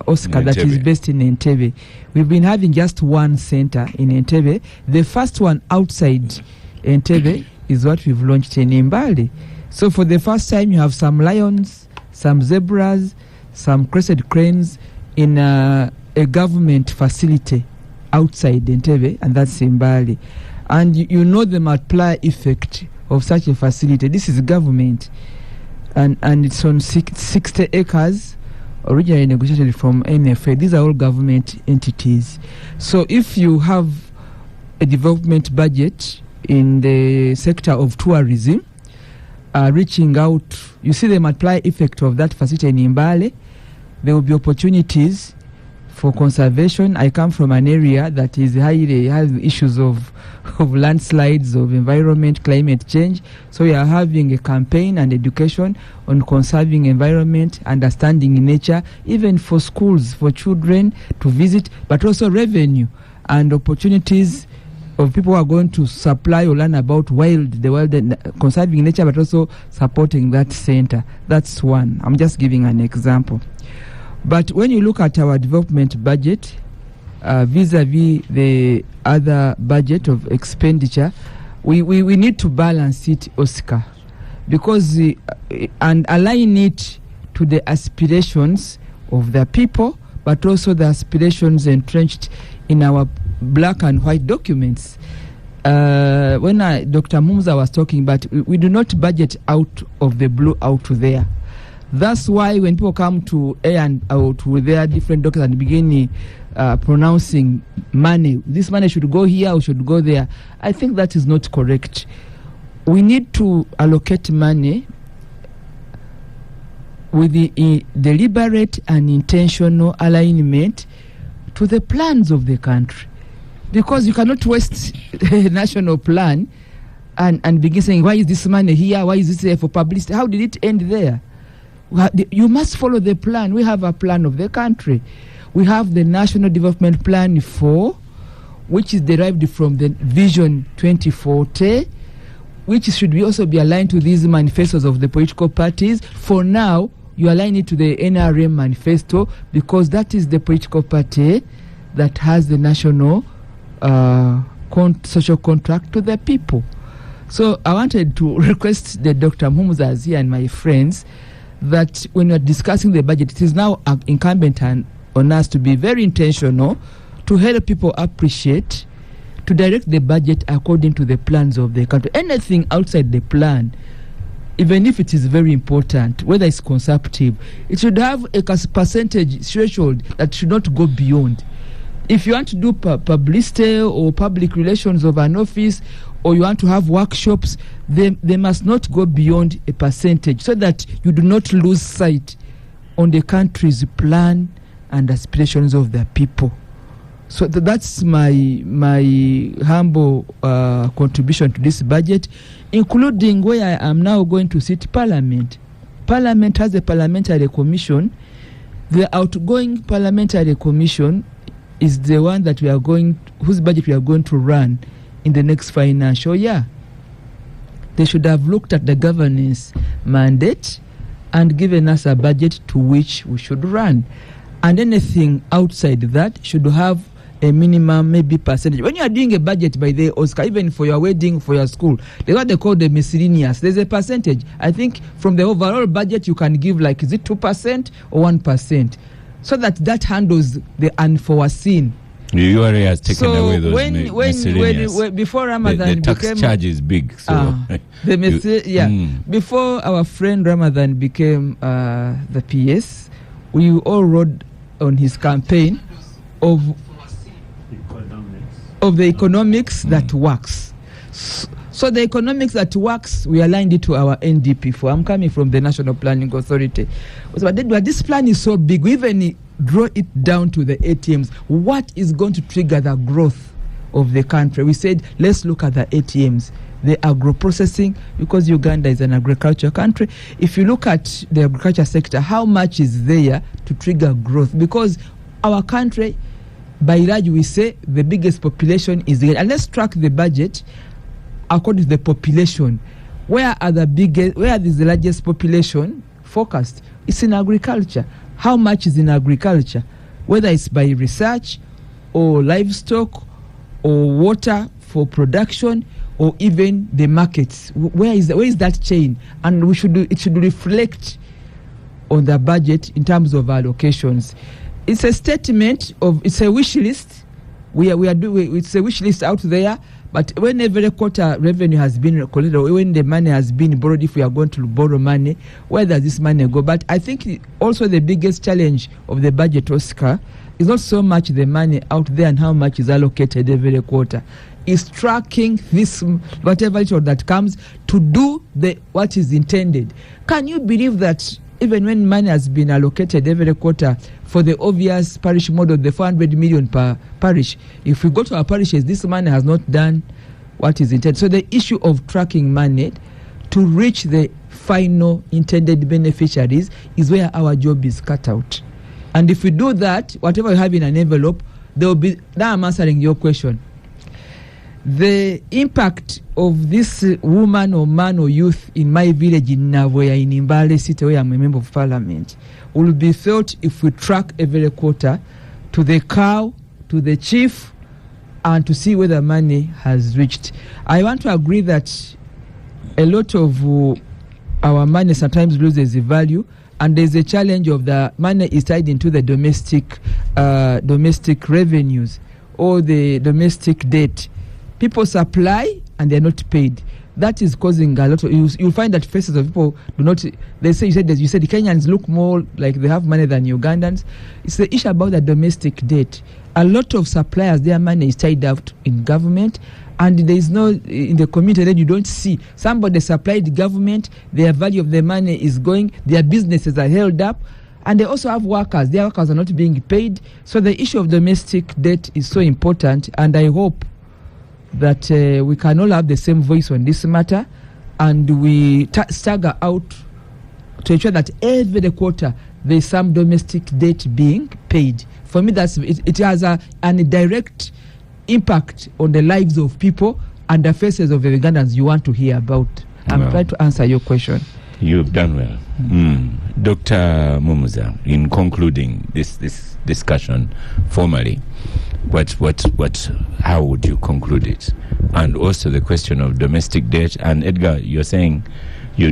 Oscar, that is based in Entebbe. We've been having just one center in Entebbe. The first one outside Entebbe is what we've launched in Mbale. So for the first time, you have some lions, some zebras, some crested cranes in a government facility outside Entebbe, and that's Mbale. And you know the multiplier effect of such a facility. This is government, and it's on 60 acres, originally negotiated from NFA. These are all government entities. So if you have a development budget in the sector of tourism, reaching out, you see the multiplier effect of that facility in Mbale. There will be opportunities for conservation. I come from an area that is has issues of landslides, of environment, climate change. So we are having a campaign and education on conserving environment, understanding nature, even for schools, for children to visit, but also revenue and opportunities of people who are going to supply or learn about the wild and conserving nature, but also supporting that center. That's one. I'm just giving an example. But when you look at our development budget, vis-a-vis the other budget of expenditure, we need to balance it, Oscar, because and align it to the aspirations of the people, but also the aspirations entrenched in our black and white documents. When Dr. Mumza was talking, but we do not budget out of the blue out there. That's why when people come to A and out with their different doctors and begin pronouncing money, this money should go here or should go there, I think that is not correct. We need to allocate money with the deliberate and intentional alignment to the plans of the country. Because you cannot waste a national plan and begin saying, why is this money here? Why is this here for publicity? How did it end there? You must follow the plan. We have a plan of the country. We have the National Development Plan 4, which is derived from the Vision 2040, which should also be aligned to these manifestos of the political parties. For now, you align it to the NRM manifesto because that is the political party that has the national social contract to the people. So I wanted to request the Dr. Mumza here and my friends that when we're discussing the budget, it is now incumbent on us to be very intentional, to help people appreciate, to direct the budget according to the plans of the country. Anything outside the plan, even if it is very important, whether it's consumptive, it should have a percentage threshold that should not go beyond. If you want to do publicity or public relations of an office, or you want to have workshops, they must not go beyond a percentage so that you do not lose sight on the country's plan and aspirations of the people. So that's my humble contribution to this budget, including where I am now going to sit Parliament. Parliament has a parliamentary commission. The outgoing parliamentary commission is the one that whose budget we are going to run in the next financial year. They should have looked at the governance mandate and given us a budget to which we should run. And anything outside that should have a minimum, maybe percentage. When you are doing a budget, by the Oscar, even for your wedding, for your school, there's what they call the miscellaneous. There's a percentage. I think from the overall budget, you can give is it 2% or 1%? So that handles the unforeseen. The URA has taken away those miscellaneous. When before Ramadan the tax charge is big. So before our friend Ramadan became the PS, we all rode on his campaign of the economics that works. So the economics that works, we aligned it to our NDP. I'm coming from the National Planning Authority. But this plan is so big, we even draw it down to the ATMs. What is going to trigger the growth of the country? We said, let's look at the ATMs, the agro-processing, because Uganda is an agriculture country. If you look at the agriculture sector, how much is there to trigger growth? Because our country, by large, we say the biggest population is there. And let's track the budget according to the population. Where is the largest population focused? It's in agriculture. How much is in agriculture? Whether it's by research or livestock or water for production or even the markets. Where is that chain? And it should reflect on the budget in terms of allocations. It's a statement it's a wish list. It's a wish list out there. But when every quarter revenue has been collected, or when the money has been borrowed, if we are going to borrow money, where does this money go? But I think also the biggest challenge of the budget, Oscar, is not so much the money out there and how much is allocated every quarter. It's tracking this, whatever it that comes, to do what is intended. Can you believe that even when money has been allocated every quarter for the obvious parish model, the 400 million per parish, if we go to our parishes, this money has not done what is intended. So the issue of tracking money to reach the final intended beneficiaries is where our job is cut out. And if we do that, whatever you have in an envelope, there will be, now I'm answering your question. The impact of this woman or man or youth in my village in Navoya, in Imbale City, where I'm a member of parliament, will be felt if we track every quarter to the cow, to the chief, and to see whether money has reached. I want to agree that a lot of our money sometimes loses the value, and there's a challenge of the money is tied into the domestic revenues or the domestic debt. People supply and they're not paid. That is causing a lot of, you'll find that faces of people do not, you said the Kenyans look more like they have money than Ugandans. It's the issue about the domestic debt. A lot of suppliers, their money is tied up in government, and there is no, in the community, then you don't see somebody supplied the government, their value of their money is going, their businesses are held up, and they also have workers. Their workers are not being paid. So the issue of domestic debt is so important, and I hope that we can all have the same voice on this matter, and we stagger out to ensure that every quarter there's some domestic debt being paid. For me, it has a direct impact on the lives of people and the faces of the Ugandans you want to hear about. I'm trying to answer your question. You've done well. Dr. Muhumuza, in concluding this discussion formally, how would you conclude it? And also the question of domestic debt. And Edgar, you're saying you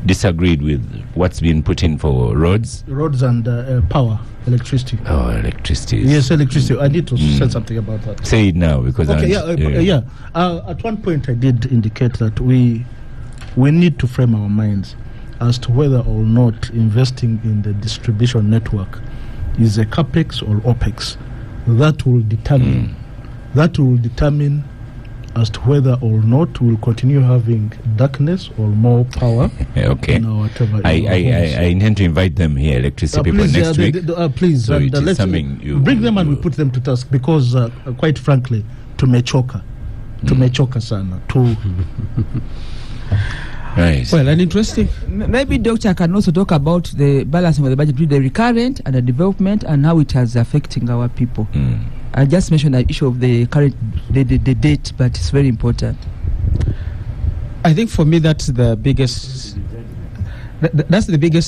disagreed with what's been put in for roads and power, electricity. Oh, electricity. Yes, electricity. I need to say something about that. Say it now, because at one point I did indicate that we need to frame our minds as to whether or not investing in the distribution network is a capex or opex. That will determine as to whether or not we'll continue having darkness or more power. Okay. I intend to invite them here, electricity people, next week. Please, so let's bring them and we put them to task, because quite frankly, tumechoka sana. Right. Well, and interesting. Maybe Doctor can also talk about the balancing of the budget between the recurrent and the development and how it is affecting our people. I just mentioned the issue of the current the debt, but it's very important. I think for me that's the biggest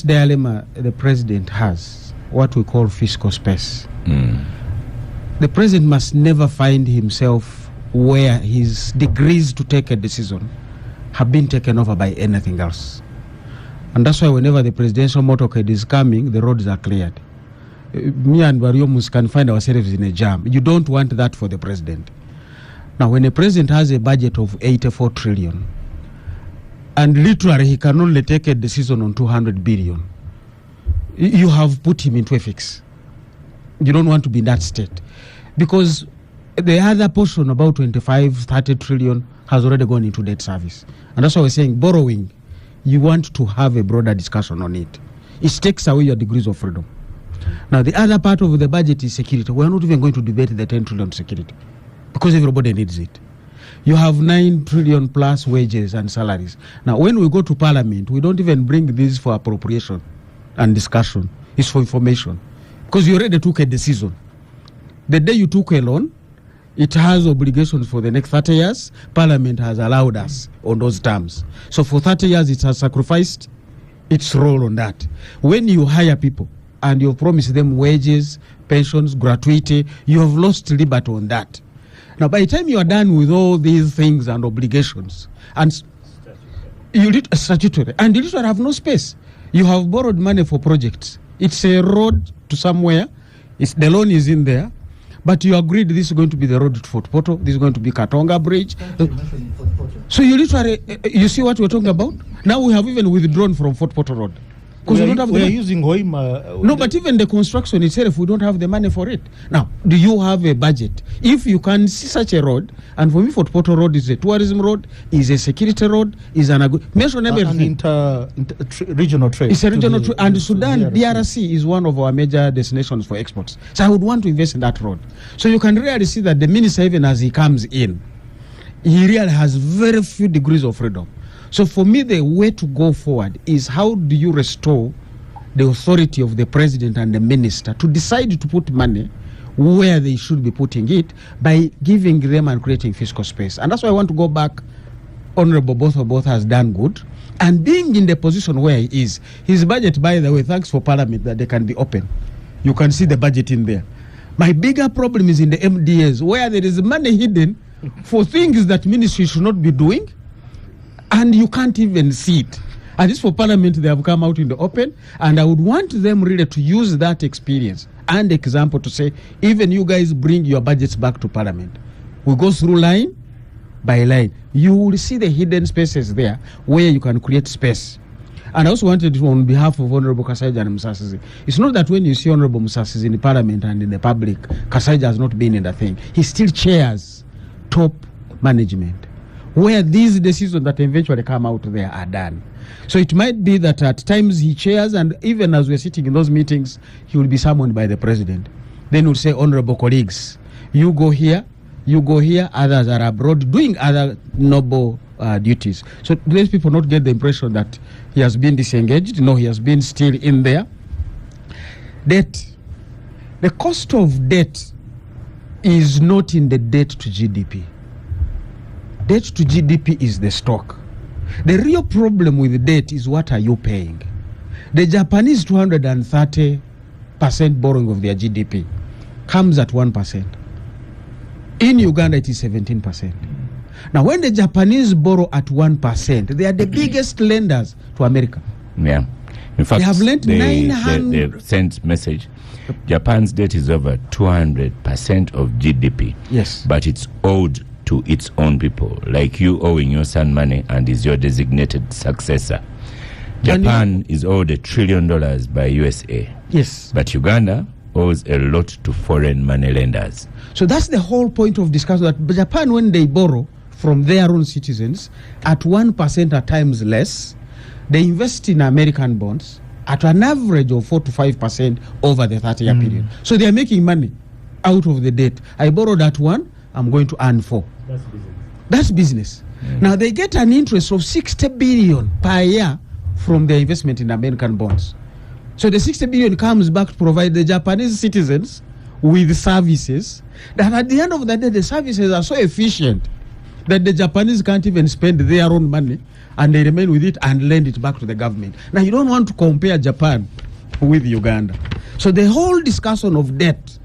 dilemma the president has, what we call fiscal space. The president must never find himself where his degrees to take a decision have been taken over by anything else. And that's why whenever the presidential motorcade is coming, the roads are cleared. Me and Baryomus can find ourselves in a jam. You don't want that for the president. Now, when a president has a budget of 84 trillion, and literally he can only take a decision on 200 billion, you have put him into a fix. You don't want to be in that state. Because the other portion, about 25, 30 trillion, has already gone into debt service. And that's why we're saying borrowing, you want to have a broader discussion on it. It takes away your degrees of freedom. Now, the other part of the budget is security. We're not even going to debate the 10 trillion security because everybody needs it. You have 9 trillion plus wages and salaries. Now, when we go to parliament, we don't even bring this for appropriation and discussion. It's for information. Because you already took a decision. The day you took a loan, it has obligations for the next 30 years. Parliament has allowed us on those terms. So for 30 years, it has sacrificed its role on that. When you hire people and you promise them wages, pensions, gratuity, you have lost liberty on that. Now, by the time you are done with all these things and obligations, and you need a statutory, and you literally have no space. You have borrowed money for projects. It's a road to somewhere. The loan is in there. But you agreed this is going to be the road to Fort Portal, this is going to be Katonga Bridge. So you literally, you see what we're talking about? Now we have even withdrawn from Fort Portal Road. Because we don't have the money. Using Hoima. No, but even the construction itself, we don't have the money for it. Now, do you have a budget? If you can see such a road, and for me, Fort Portal Road is a tourism road, is a security road, is mention everything. Regional trade. It's a regional trade. And Sudan, DRC is one of our major destinations for exports. So I would want to invest in that road. So you can really see that the minister, even as he comes in, he really has very few degrees of freedom. So for me, the way to go forward is how do you restore the authority of the president and the minister to decide to put money where they should be putting it by giving them and creating fiscal space. And that's why I want to go back. Honorable both has done good. And being in the position where he is, his budget, by the way, thanks for Parliament that they can be open. You can see the budget in there. My bigger problem is in the MDAs where there is money hidden for things that ministry should not be doing. And you can't even see it. And this for Parliament, they have come out in the open. And I would want them really to use that experience and example to say, even you guys bring your budgets back to Parliament. We go through line by line. You will see the hidden spaces there where you can create space. And I also wanted to, on behalf of Honorable Kasaija and Musasizi, it's not that when you see Honorable Musasizi in the Parliament and in the public, Kasaija has not been in the thing. He still chairs top management, where these decisions that eventually come out there are done. So it might be that at times he chairs, and even as we're sitting in those meetings, he will be summoned by the president. Then we'll say, honorable colleagues, you go here, others are abroad doing other noble duties. So these people not get the impression that he has been disengaged. No, he has been still in there. Debt. The cost of debt is not in the debt to GDP. Debt to GDP is the stock. The real problem with debt is what are you paying? The Japanese 230% borrowing of their GDP comes at 1%. In Uganda, it is 17%. Now, when the Japanese borrow at 1%, they are the biggest lenders to America. Yeah. In fact, they have lent 900. They've sent message. Japan's debt is over 200% of GDP. Yes. But it's owed to its own people, like you owing your son money and is your designated successor. Japan is owed $1 trillion by USA. Yes. But Uganda owes a lot to foreign money lenders. So that's the whole point of discussion, that Japan, when they borrow from their own citizens at 1% at times less, they invest in American bonds at an average of 4 to 5% over the 30-year period. So they are making money out of the debt. I borrowed at 1, I'm going to earn 4. That's business. That's business. Now they get an interest of 60 billion per year from their investment in American bonds. So the 60 billion comes back to provide the Japanese citizens with services that at the end of the day, the services are so efficient that the Japanese can't even spend their own money, and they remain with it and lend it back to the government. Now you don't want to compare Japan with Uganda. So the whole discussion of debt,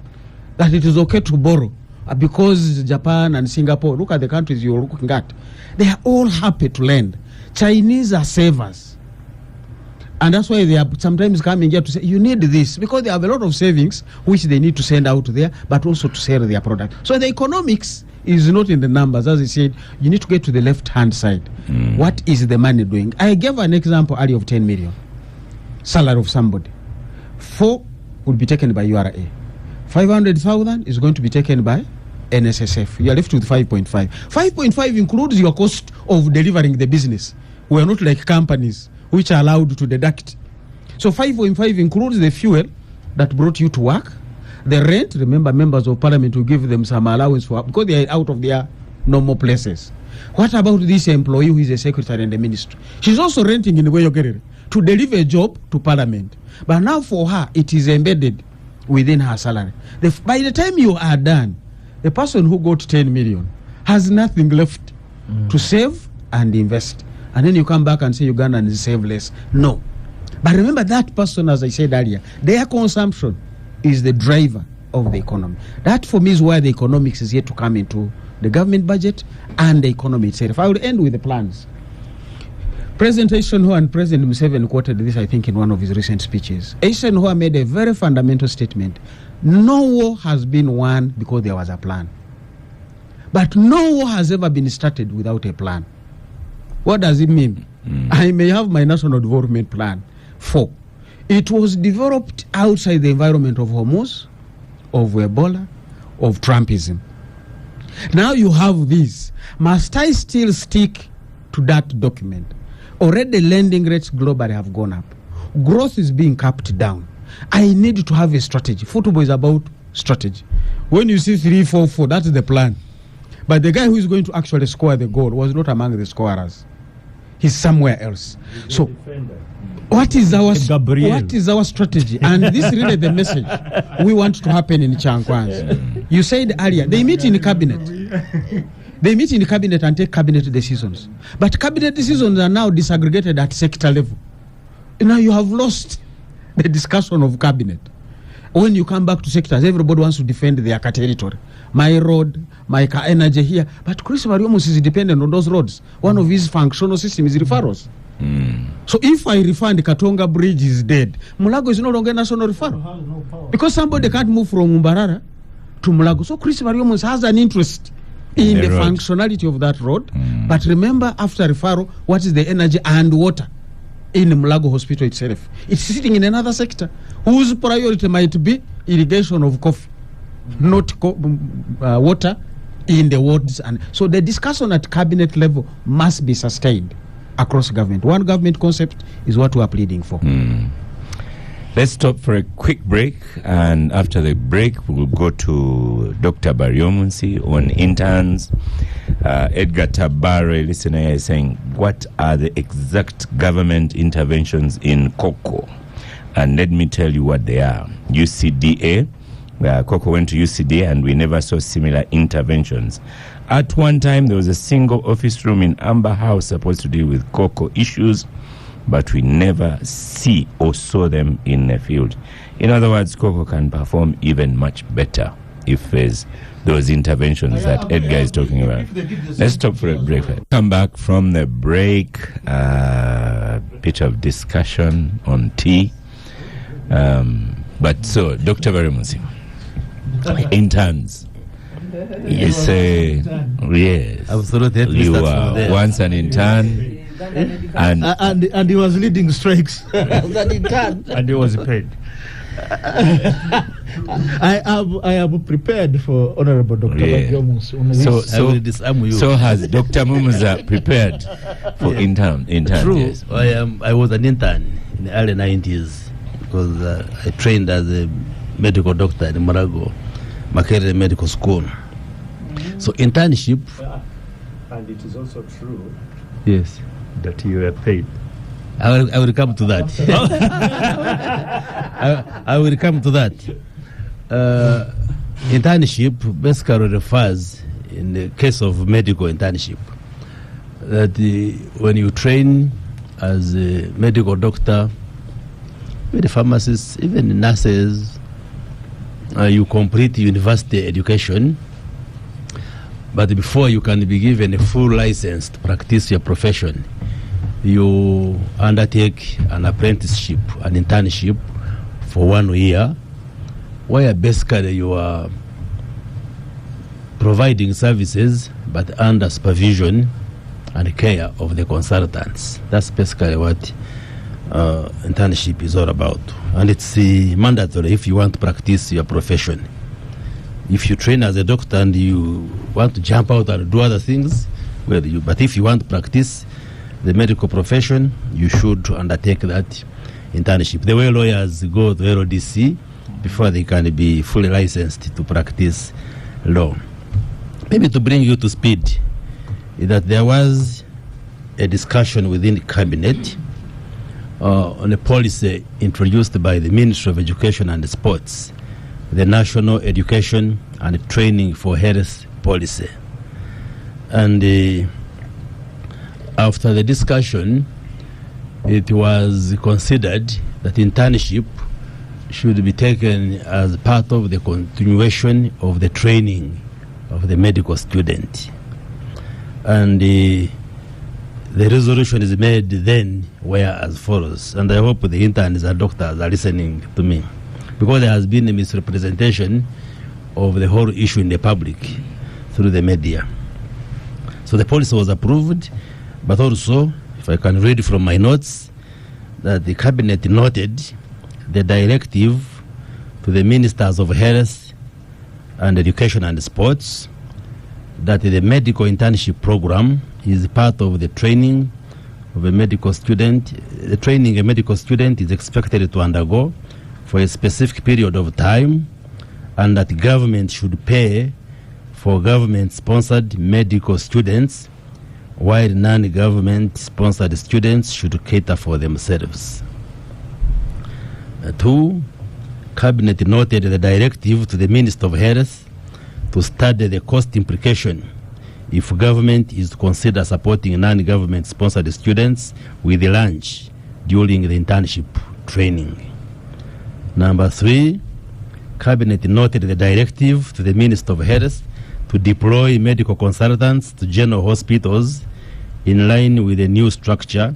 that it is okay to borrow, because Japan and Singapore, look at the countries you're looking at, they are all happy to lend. Chinese are savers. And that's why they are sometimes coming here to say, you need this, because they have a lot of savings, which they need to send out there, but also to sell their product. So the economics is not in the numbers. As I said, you need to get to the left-hand side. What is the money doing? I gave an example earlier of 10 million. Salary of somebody. 4 would be taken by URA. 500,000 is going to be taken by NSSF. You are left with 5.5. 5.5 includes your cost of delivering the business. We are not like companies which are allowed to deduct. So 5.5 includes the fuel that brought you to work, the rent. Remember, members of parliament will give them some allowance for because they are out of their normal places. What about this employee who is a secretary in the ministry? She's also renting in Weyogerere to deliver a job to parliament. But now for her, it is embedded within her salary. By the time you are done, the person who got 10 million has nothing left to save and invest. And then you come back and say Ugandans save less. No. But remember that person, as I said earlier, their consumption is the driver of the economy. That for me is why the economics is yet to come into the government budget and the economy itself. I will end with the plans. President Eisenhower and President Museveni quoted this, I think, in one of his recent speeches. Eisenhower made a very fundamental statement. No war has been won because there was a plan. But no war has ever been started without a plan. What does it mean? I may have my national development plan. 4. It was developed outside the environment of Hormuz, of Ebola, of Trumpism. Now you have this. Must I still stick to that document? Already lending rates globally have gone up. Growth is being capped down. I need to have a strategy. Football is about strategy. When you see 3-4-4, that's the plan. But the guy who is going to actually score the goal was not among the scorers. He's somewhere else. So what is our strategy? And this is really the message we want to happen in Chankwanz. You said earlier, they meet in cabinet. They meet in cabinet and take cabinet decisions. But cabinet decisions are now disaggregated at sector level. Now you have lost the discussion of cabinet. When you come back to sectors, everybody wants to defend their territory. My road, my energy here. But Chris Variomus is dependent on those roads. One of his functional systems is referrals. So if I refund Katonga Bridge is dead, Mulago is no longer national referral. Because somebody can't move from Mbarara to Mulago. So Chris Variomus has an interest in the functionality of that road. But remember, after referral, what is the energy and water in Mulago Hospital itself? It's sitting in another sector whose priority might be irrigation of coffee, not water in the wards. And so the discussion at cabinet level must be sustained across government. One government concept is what we are pleading for. Let's stop for a quick break, and after the break we'll go to Dr. Baryomunsi on interns. Edgar Tabare, listener, is saying, what are the exact government interventions in Cocoa? And let me tell you what they are. UCDA, Cocoa went to UCDA and we never saw similar interventions. At one time, there was a single office room in Amber House supposed to deal with Cocoa issues, but we never see or saw them in the field. In other words, Cocoa can perform even much better if there's those interventions that Edgar is talking about. Let's stop for a break. Come back from the break, bit of discussion on tea. But so, Dr. Baryomunsi, interns. You say, yes, absolutely. You were once an intern, and he was leading strikes as an intern, and he was paid. I am prepared for Honorable Dr. Baryomunsi. So has Dr. Mumuza prepared for intern. True. Yes. I was an intern in the early 90s because I trained as a medical doctor in Marago Makerere Medical School. So internship. And it is also true. Yes. That you were paid. I will come to that. I will come to that. Internship basically refers, in the case of medical internship, that when you train as a medical doctor, with pharmacists, even nurses, you complete university education, but before you can be given a full license to practice your profession, you undertake an apprenticeship, an internship for 1 year, where basically you are providing services but under supervision and care of the consultants. That's basically what internship is all about. And it's mandatory if you want to practice your profession. If you train as a doctor and you want to jump out and do other things, but if you want to practice the medical profession, you should undertake that internship. The way lawyers go to LODC before they can be fully licensed to practice law. Maybe to bring you to speed, that there was a discussion within the cabinet on a policy introduced by the Ministry of Education and Sports, the National Education and Training for Health Policy. And after the discussion, it was considered that internship should be taken as part of the continuation of the training of the medical student. And the resolution is made then were as follows, and I hope the interns and doctors are listening to me, because there has been a misrepresentation of the whole issue in the public through the media. So the policy was approved, but also, if I can read from my notes, that the cabinet noted the directive to the ministers of health and education and sports that the medical internship program is part of the training of a medical student. The training a medical student is expected to undergo for a specific period of time, and that government should pay for government-sponsored medical students, while non-government-sponsored students should cater for themselves. 2, Cabinet noted the directive to the Minister of Health to study the cost implication if government is to consider supporting non-government sponsored students with lunch during the internship training. Number 3, Cabinet noted the directive to the Minister of Health to deploy medical consultants to general hospitals in line with the new structure,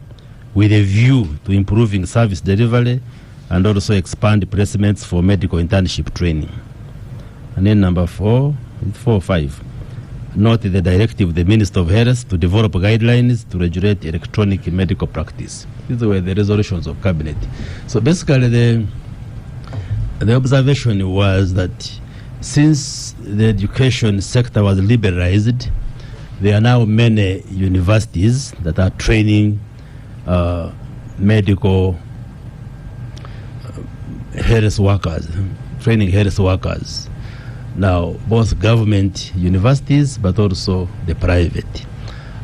with a view to improving service delivery and also expand placements for medical internship training. And then number 4 or 5, note the directive of the Minister of Health to develop guidelines to regulate electronic medical practice. These were the resolutions of cabinet. So basically the observation was that since the education sector was liberalized, there are now many universities that are training medical health workers, training health workers. Now, both government universities, but also the private.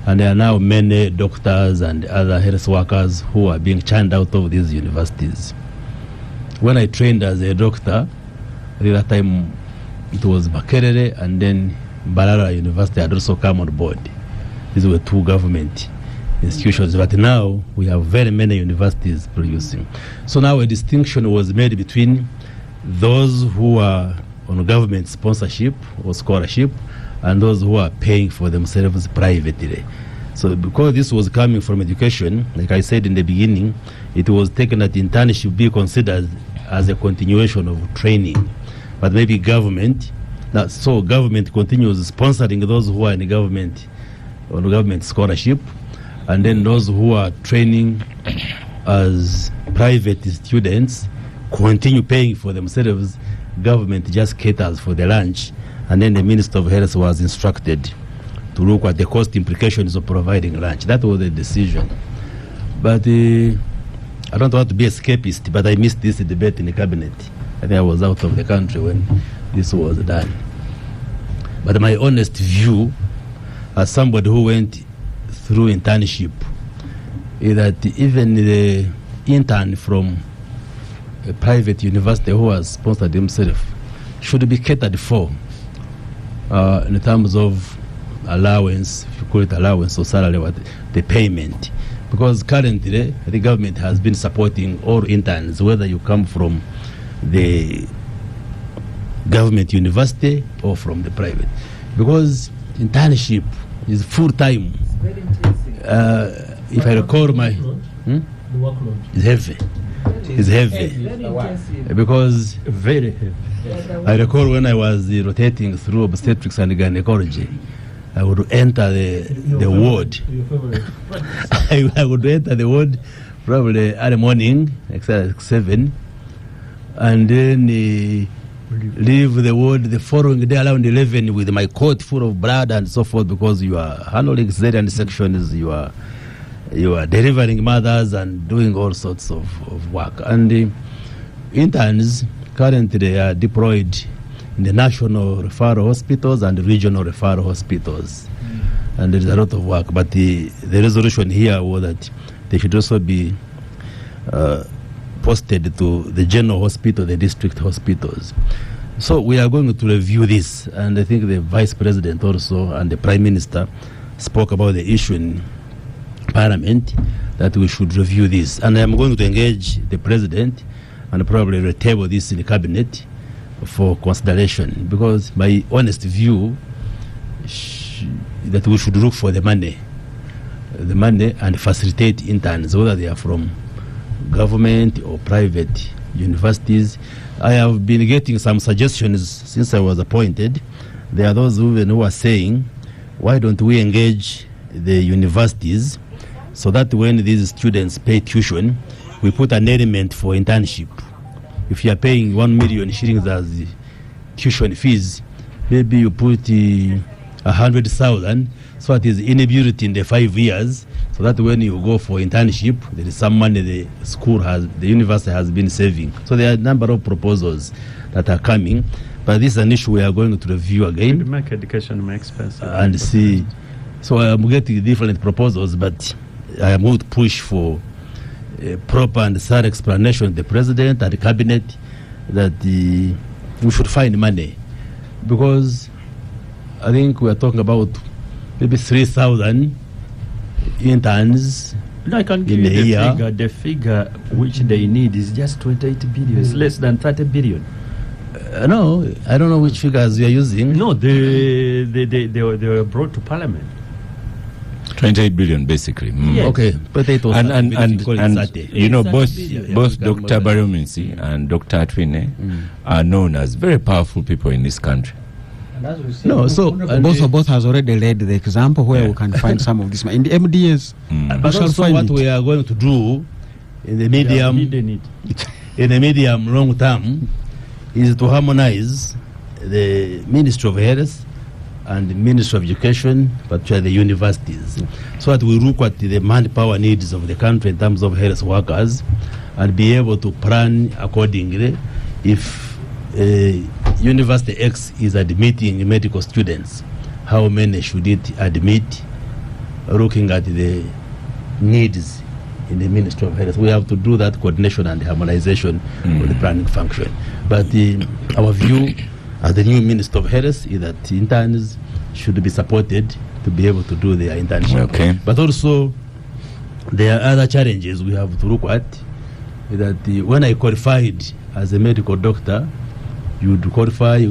And there are now many doctors and other health workers who are being churned out of these universities. When I trained as a doctor, at that time it was Makerere, and then Mbarara University had also come on board. These were 2 government institutions, but now we have very many universities producing. So now a distinction was made between those who are on government sponsorship or scholarship and those who are paying for themselves privately. So because this was coming from education, like I said in the beginning, it was taken that internship should be considered as a continuation of training. But maybe government continues sponsoring those who are in the government on government scholarship, and then those who are training as private students continue paying for themselves. Government just caters for the lunch, and then the Minister of Health was instructed to look at the cost implications of providing lunch. That was the decision. But I don't want to be escapist, but I missed this debate in the cabinet. I think I was out of the country when this was done. But my honest view, as somebody who went through internship, is that even the intern from a private university who has sponsored himself should be catered for in terms of allowance, if you call it allowance or salary, the payment. Because currently the government has been supporting all interns, whether you come from the government university or from the private. Because internship is full-time. It's very intensive. If I recall the workload it's heavy. It's heavy. very intensive. Because Very heavy. I recall when I was rotating through obstetrics and gynecology, I would enter the ward. Your favorite. I would enter the ward probably early morning, like 7, and then leave the ward the following day around 11 with my coat full of blood and so forth, because you are handling cesarean sections, you are delivering mothers and doing all sorts of work. And interns currently are deployed in the national referral hospitals and regional referral hospitals. And there is a lot of work, but the resolution here was that they should also be posted to the general hospital, the district hospitals. So we are going to review this, and I think the Vice President also and the Prime Minister spoke about the issue in Parliament, that we should review this. And I'm going to engage the President and probably retable this in the Cabinet for consideration, because my honest view that we should look for the money and facilitate interns, whether they are from government or private universities. I have been getting some suggestions since I was appointed. There are those who are saying, why don't we engage the universities so that when these students pay tuition, we put an element for internship. If you are paying 1 million shillings as the tuition fees, maybe you put 100,000, so it is inbuilt in the 5 years, so that when you go for internship, there is some money the university has been saving. So there are a number of proposals that are coming, but this is an issue we are going to review again. To make education more expensive. And see. So I'm getting different proposals, but I am going to push for a proper and thorough explanation of the President and the Cabinet that we should find money. Because I think we are talking about maybe 3,000 interns. No, I can give you the figure. The figure which they need is just 28 billion. It's less than 30 billion. No, I don't know which figures you are using. No, they were brought to Parliament. 28 billion, basically. Yes. Okay, but it was and you know, both Dr. Baryomunsi and Dr. Atwine are known as very powerful people in this country. No, so both has already led the example where we can find some of this in the MDS. But also what we are going to do in the medium long term is to harmonize the Ministry of Health and the Ministry of Education, particularly the universities, so that we look at the manpower needs of the country in terms of health workers and be able to plan accordingly. If University X is admitting medical students, how many should it admit, looking at the needs in the Ministry of Health? We have to do that coordination and harmonization of the planning function. But our view as the new Minister of Health is that interns should be supported to be able to do their internship. Okay. But also, there are other challenges we have to look at. That when I qualified as a medical doctor, you qualify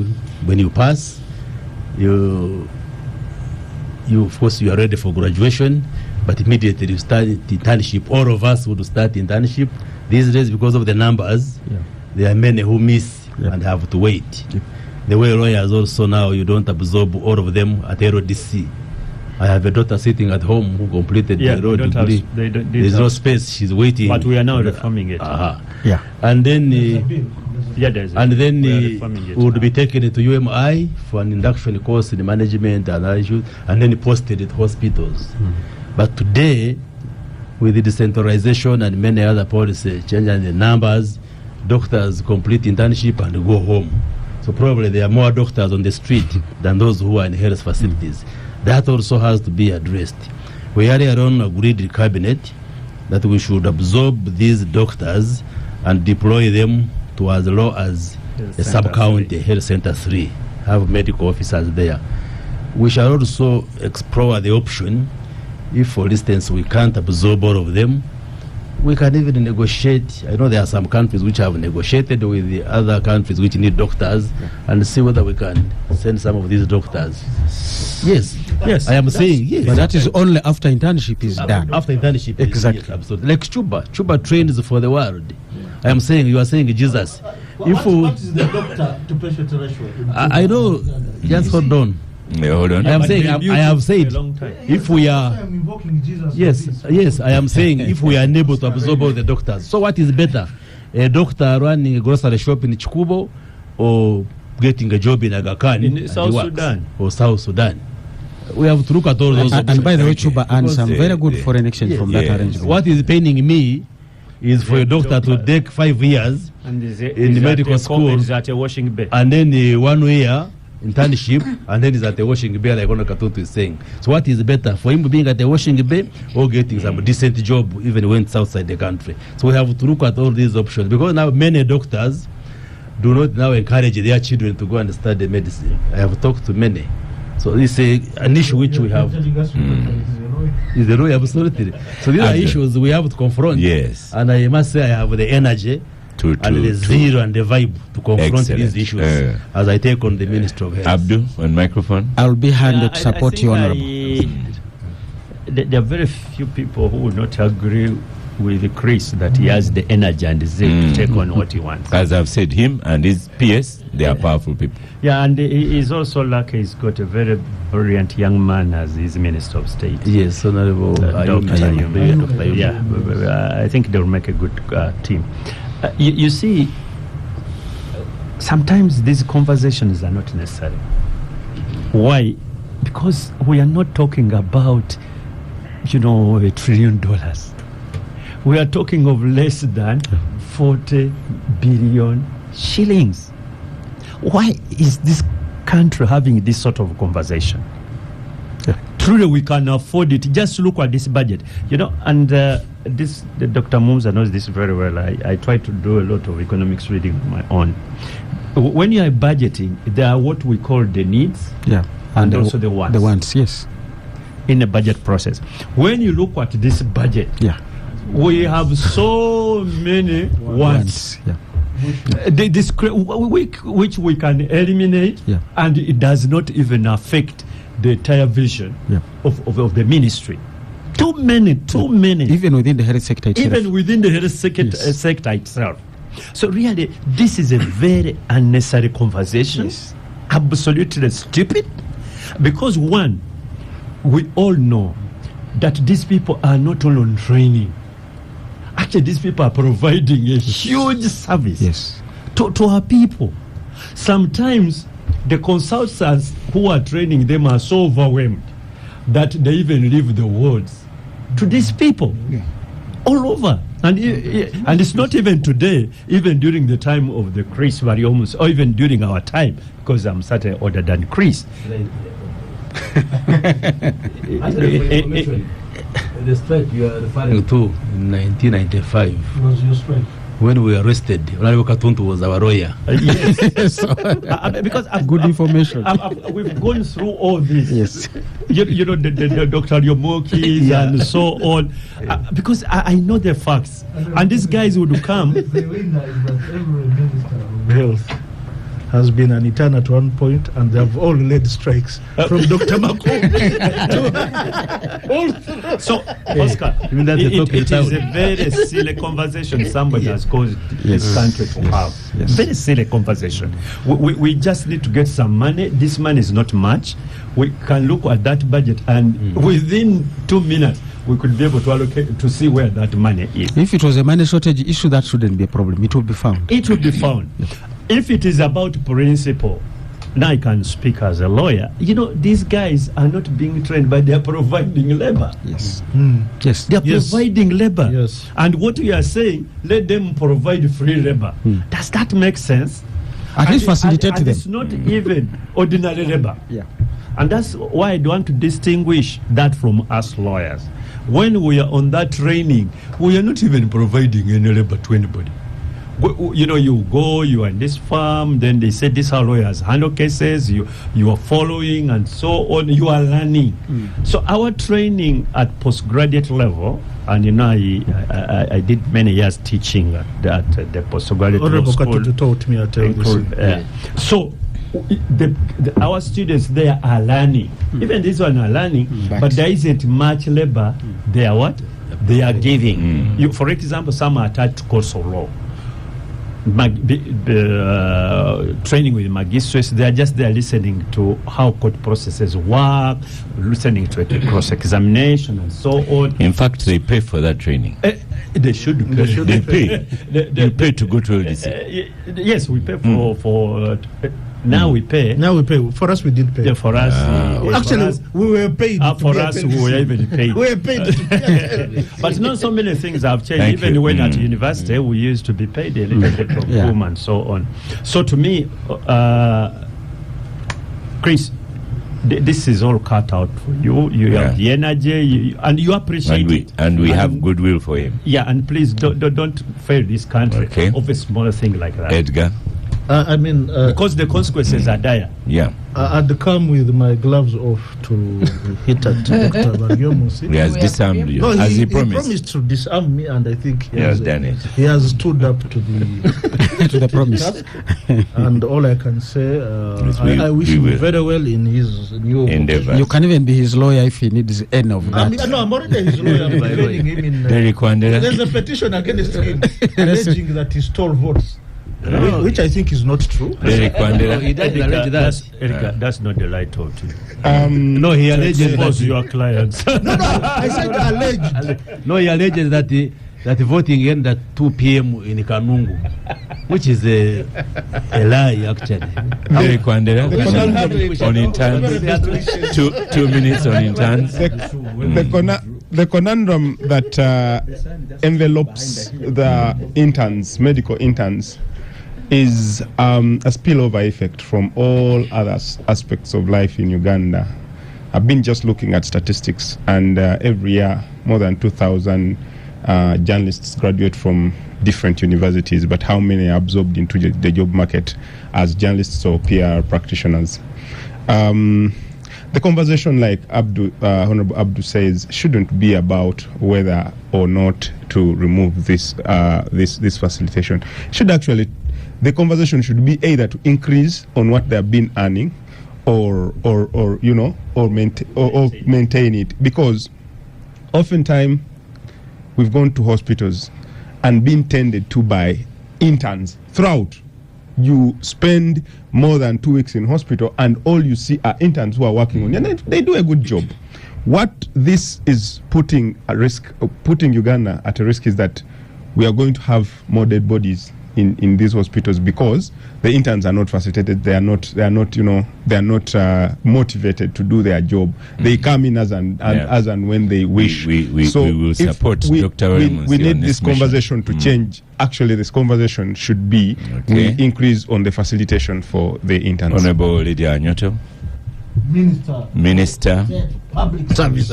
when you pass. You of course you are ready for graduation, but immediately you start internship. All of us would start internship. These days, because of the numbers, there are many who miss and have to wait. The way lawyers also now, you don't absorb all of them at LDC. I have a daughter sitting at home who completed the law degree. There's no space. She's waiting. But we are now reforming it. And then would be taken to UMI for an induction course in management and issues, and then posted at hospitals. But today, with the decentralization and many other policies changing the numbers, doctors complete internship and go home. So probably there are more doctors on the street than those who are in health facilities. That also has to be addressed. We earlier on agreed in Cabinet that we should absorb these doctors and deploy them to as low as a sub-county, Health Center 3, have medical officers there. We shall also explore the option, if for instance we can't absorb all of them, we can even negotiate. I know there are some countries which have negotiated with the other countries which need doctors, and see whether we can send some of these doctors. Yes, I am saying yes. But that is only after internship is done. After internship, exactly. Yes, absolutely. Like Chuba trains for the world. I am saying, you are saying Jesus. What is the doctor to patient ratio? I know. Just hold on. Yeah, hold on. I am saying, I have said, if we are, yes, I am saying, if we are unable to absorb all the doctors, so what is better? A doctor running a grocery shop in Chikubo, or getting a job in Aga Khan In and South he works, Sudan. or South Sudan. We have to look at all those And by the way, Chuba earned Because, some very good foreign exchange from that arrangement. what is paining me is for a doctor to take 5 years And is in the medical school, is at a washing bay. and then 1 year internship, and then he's at the washing bay, like Ono Katutu is saying. So what is better, for him being at the washing bay or getting some decent job even when it's outside the country? So we have to look at all these options, because now many doctors do not now encourage their children to go and study medicine. I have talked to many. So it's an issue which we have. Is the law, absolutely. So these are issues we have to confront. Yes. And I must say I have the energy and the zeal and the vibe to confront these issues as I take on the Ministry of Health. Abdul, on microphone. I'll be handed to support you, Honorable. There are very few people who will not agree with Chris that he has the energy and the zeal to take on what he wants. As I've said, him and his PS, they are powerful people. Yeah, and he's also lucky he's got a very brilliant young man as his Minister of State. Yes, Honorable Dr. Ayumi. Yeah, I think they'll make a good team. You see, sometimes these conversations are not necessary. Why? Because we are not talking about, $1 trillion. We are talking of less than 40 billion shillings. Why is this country having this sort of conversation? Truly, we can afford it. Just look at this budget, and Dr. Mumza knows this very well. I try to do a lot of economics reading of my own. When you are budgeting, there are what we call the needs, and also the wants. The wants, yes. In the budget process. When you look at this budget, we have so many wants. Which we can eliminate, and it does not even affect the entire vision of the ministry. Too many. Even within the health sector itself. Even within the health sector itself. So really, this is a very unnecessary conversation. Absolutely stupid. Because one, we all know that these people are not only on training. Actually, these people are providing a huge service to our people. Sometimes the consultants who are training them are so overwhelmed that they even leave the wards to these people all over. And it's not even today, even during the time of the Chris Variomus, or even during our time, because I'm certainly older than Chris. The strike you are referring to in 1995 Was your strike? when we arrested Honorable Katuntu was our lawyer. Yes. Because good information. We've gone through all this. Yes. The Dr. Yomokis and so on. Because I know the facts. And these guys would come. The winner is that every minister of health has been an intern at one point, and they have all led strikes from Dr. Makom. So, Oscar, it is a very silly conversation somebody has caused this country to have. Very silly conversation. We just need to get some money. This money is not much. We can look at that budget, and within 2 minutes, we could be able to allocate to see where that money is. If it was a money shortage issue, that shouldn't be a problem. It will be found. It will be found. If it is about principle, now I can speak as a lawyer. These guys are not being trained, but they are providing labor. Yes. Yes. They are providing labor. Yes. And what we are saying, let them provide free labor. Does that make sense? At least facilitate them. It's not even ordinary labor. Yeah. And that's why I want to distinguish that from us lawyers. When we are on that training, we are not even providing any labor to anybody. You go, you are in this firm, then they say this is how lawyers handle cases, you are following and so on, you are learning. So our training at postgraduate level, and I did many years teaching at the postgraduate level school. Taught me at So our students there are learning. Even this one are learning, but there isn't much labor. They are what? They are giving. For example, some are attached to course of law. training with magistrates. They are just there listening to how court processes work, listening to a cross-examination and so on. In fact, they pay for that training. They should pay. They pay. You pay to go to LDC. Yes, we pay for now we pay. Now we pay. For us, we did pay. Yeah, for us. Actually, we were paid. For us, we were even paid. We were paid. But not so many things have changed. Thank even you. when at university, we used to be paid a little bit of room and so on. So to me, Chris, this is all cut out for you. You have the energy, and you appreciate it. And we have goodwill for him. Yeah, and please don't fail this country of a small thing like that. Edgar? Because the consequences are dire. Yeah. I'd come with my gloves off to hit at Dr. Baryomunsi. He has disarmed you, as he promised. He promised to disarm me, and I think he has done it. He has stood up to the to the promise. And all I can say, I wish him very well in his new endeavor. You can even be his lawyer if he needs any of that. I'm already his lawyer. I'm defending him in. There's a petition against him alleging that he stole votes. Which I think is not true. Derek Wandera. He doesn't allege that. Erica, that's not the right talk to you. No, he alleges that your clients. No, I said alleged. No, he alleges that that voting ended at 2 p.m. in Kanungu, which is a lie, actually. Derek Wandera on interns. 2 minutes on interns. The conundrum that envelopes the interns, medical interns, is a spillover effect from all other aspects of life in Uganda. I've been just looking at statistics, and every year more than 2,000 journalists graduate from different universities, but how many are absorbed into the job market as journalists or PR practitioners? The conversation, like Honorable Abdu says, shouldn't be about whether or not to remove this facilitation. The conversation should be either to increase on what they have been earning, or maintain it, because oftentimes we've gone to hospitals and been tended to by interns throughout. You spend more than 2 weeks in hospital, and all you see are interns who are working on you, and they do a good job. What this is putting Uganda at a risk is that we are going to have more dead bodies in these hospitals because the interns are not facilitated. They are not motivated to do their job. They come in as and when they wish. We will support Dr. Williams. We need this conversation to change. Actually, this conversation should be we increase on the facilitation for the interns. Honorable Lydia Anyoto. Minister. Public service.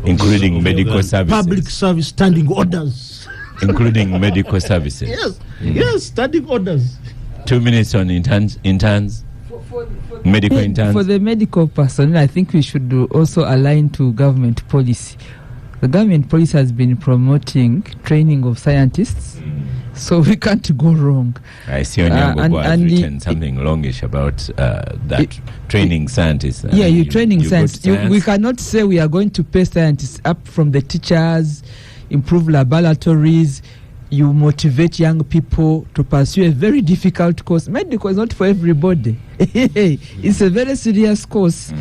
Including medical services. Public service standing orders. Including medical services. Yes, standing orders. 2 minutes on interns. Medical interns. For the medical personnel, I think we should also align to government policy. The government policy has been promoting training of scientists, so we can't go wrong. I see Onyango has written something longish about that training scientists. You training scientists. We cannot say we are going to pay scientists up from the teachers, improve laboratories. You motivate young people to pursue a very difficult course. Medical is not for everybody. It's a very serious course.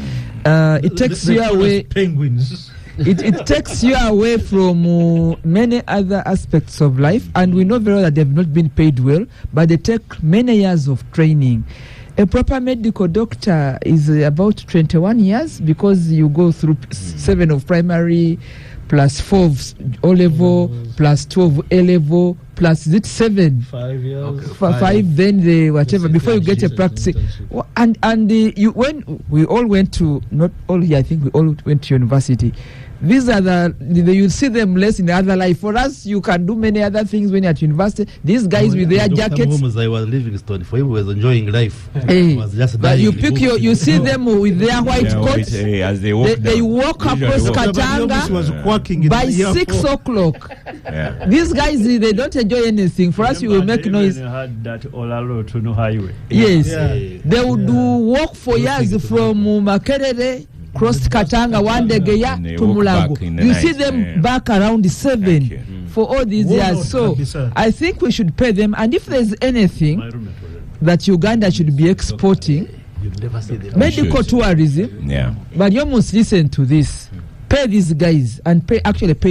It takes you away. Penguins. It takes you away from many other aspects of life, and we know very well that they've not been paid well, but they take many years of training. A proper medical doctor is about 21 years because you go through 7 of primary, plus 4 of O-level, plus 2 of A-level, plus is it 7? 5 years. Okay. 5, then the whatever, before you get a practice. And when we all went to, not all here, I think we all went to university. These are you see them less in the other life. For us, you can do many other things when you're at university. These guys with their jackets. I was Livingstone. For him, he was enjoying life. Hey, was just but you see them with their white coats. As they walk across Katanga by 6 o'clock. Yeah. These guys, they don't enjoy anything. For us, you will make noise. Had that Olalo to no highway. Yes, they would walk for years from Makerere crossed Katanga, Wandegeya And they to walk Mulago. back in the You night, see them yeah. back around 7 you. for all these Warlord years. So Kabisa. I think we should pay them. And if there's anything that Uganda should be exporting, medical should. tourism, Yeah. but you must listen to this. Pay these guys and pay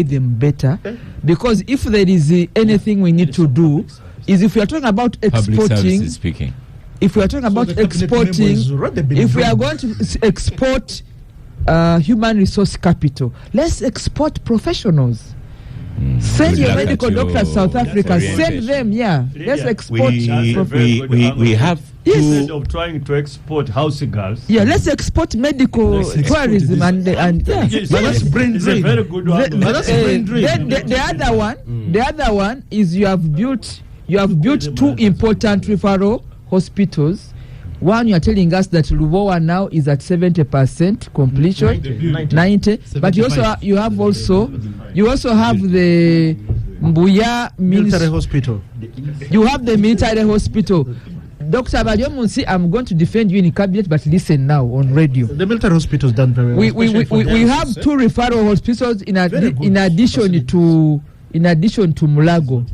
them better, because if there is anything we need to do, is if we are talking about Public exporting, services speaking. if we are talking about the cabinet exporting, members already been if we are drawn. going to export human resource capital, let's export professionals. Send Good your luck medical at your doctors to South Africa. Send orientation. them, yeah. Let's export. We we have Instead two. of trying to export house girls. Yeah, let's export medical tourism and yeah. Yes, But that's brain it's a drain. very good one. But that's brain drain. Then the other one is you have built two important referral hospitals. One, you are telling us that Lubowa now is at 70% completion, 90. But you also have the Mbuya Military hospital. You have the military hospital. Dr. Baryomunsi, I'm going to defend you in cabinet, but listen now on radio. The military hospital is done very well. We have two referral hospitals in addition to Mulago.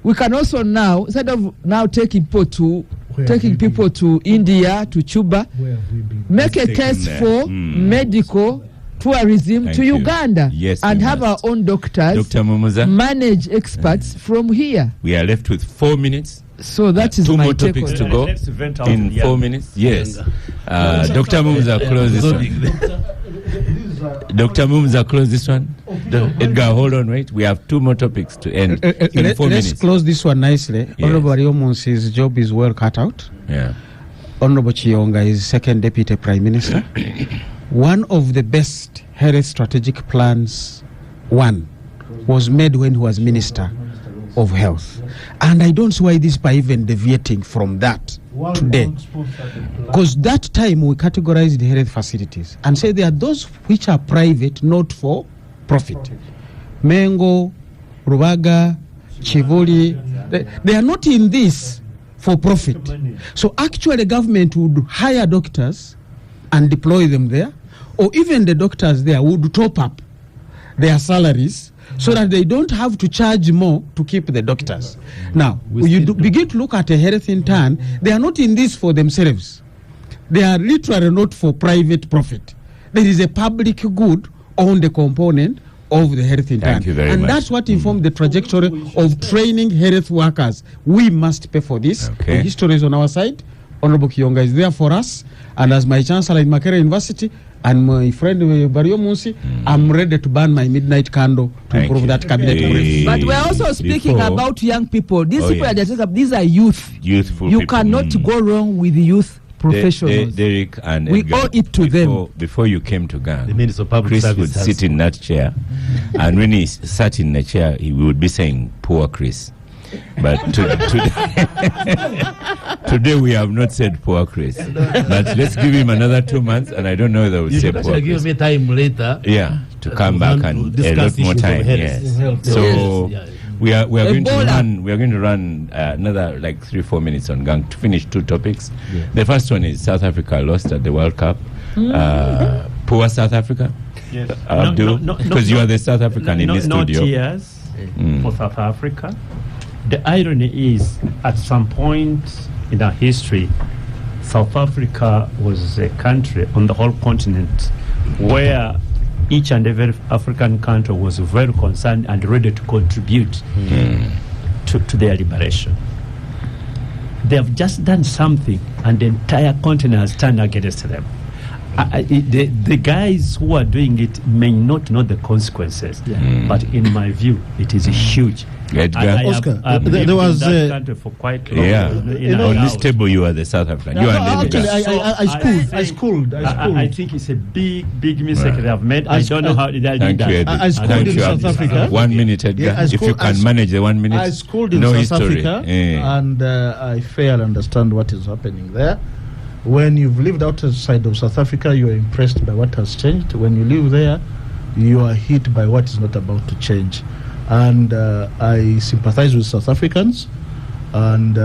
We can also now, instead of now taking people to India, to Cuba, make a case for medical tourism Thank to you. Uganda, Yes, and we have must. our own doctors Dr. Mumuza, manage experts from here. we are left with 4 minutes. So that is Two my more take topics on to it. go Let's vent out in the 4 young. minutes. Yes. Dr. Mumuza, close this one. Dr. Mumuza, close this one. Edgar, hold on, wait. We have 2 more topics to end in 4 Let's minutes. close this one nicely. Yes. Honorable Ariomunsi's job is well cut out. Yeah. Honorable Chiyonga is second deputy prime minister. One of the best health strategic plans, was made when he was minister of health. And I don't see why this by even deviating from that today. Because that time we categorized the health facilities and say there are those which are private, not for profit. Mengo, Rubaga, Chivoli, they are not in this for profit. So actually the government would hire doctors and deploy them there, or even the doctors there would top up their salaries so that they don't have to charge more to keep the doctors. Now, when you begin to look at a health intern, they are not in this for themselves. They are literally not for private profit. There is a public good on the component of the health intern. Thank you very and much. that's what informed the trajectory of training health workers. We must pay for this. Okay. The history is on our side. Honorable Kiyonga is there for us. And as my chancellor in Makerere University, and my friend Baryomunsi, I'm ready to burn my midnight candle to Thank improve you. that cabinet brief. But we're also speaking Before- about young people. These Oh, people yes. are just, these are youth. Youthful You people. cannot go wrong with youth professionals. Derek and We Edgar, owe it to them. Before you came to Ghana, The Minister of Public Chris Service would has- sit in that chair, and when he sat in the chair, he would be saying, "Poor Chris." But today we have not said poor Chris. But let's give him another 2 months, and I don't know whether we'll You say should poor actually give Chris. me time later. Yeah, to come to back to and a discuss lot more issues of time. health. Yes. Health. So Yes, yeah. we are going to Ebola. run. We are going to run another like 3-4 minutes on gang to finish 2 topics. Yeah. The first one is South Africa lost at the World Cup. Poor South Africa. Yes. Abdul, because you are the South African in this no studio. tears for South Africa. The irony is, at some point in our history, South Africa was a country on the whole continent where each and every African country was very concerned and ready to contribute to their liberation. They have just done something, and the entire continent has turned against them. The guys who are doing it may not know the consequences, but in my view, it is huge. Edgar? Oscar, I've there lived was, in that country for quite long. Yeah. in and On this out. table, you are the South African. You No, are the actually, Edgar. I schooled. I think it's a big mistake they have made. I I don't know how they did Thank that. you, Edgar. I schooled Thank in you, South Abdul. Africa. 1 minute, Edgar. Yeah, I If you schooled- can manage the 1 minute. I schooled in no South history. Africa, Eh. and I fairly understand what is happening there. When you've lived outside of South Africa, you are impressed by what has changed. When you live there, you are hit by what is not about to change. And I sympathize with South Africans. And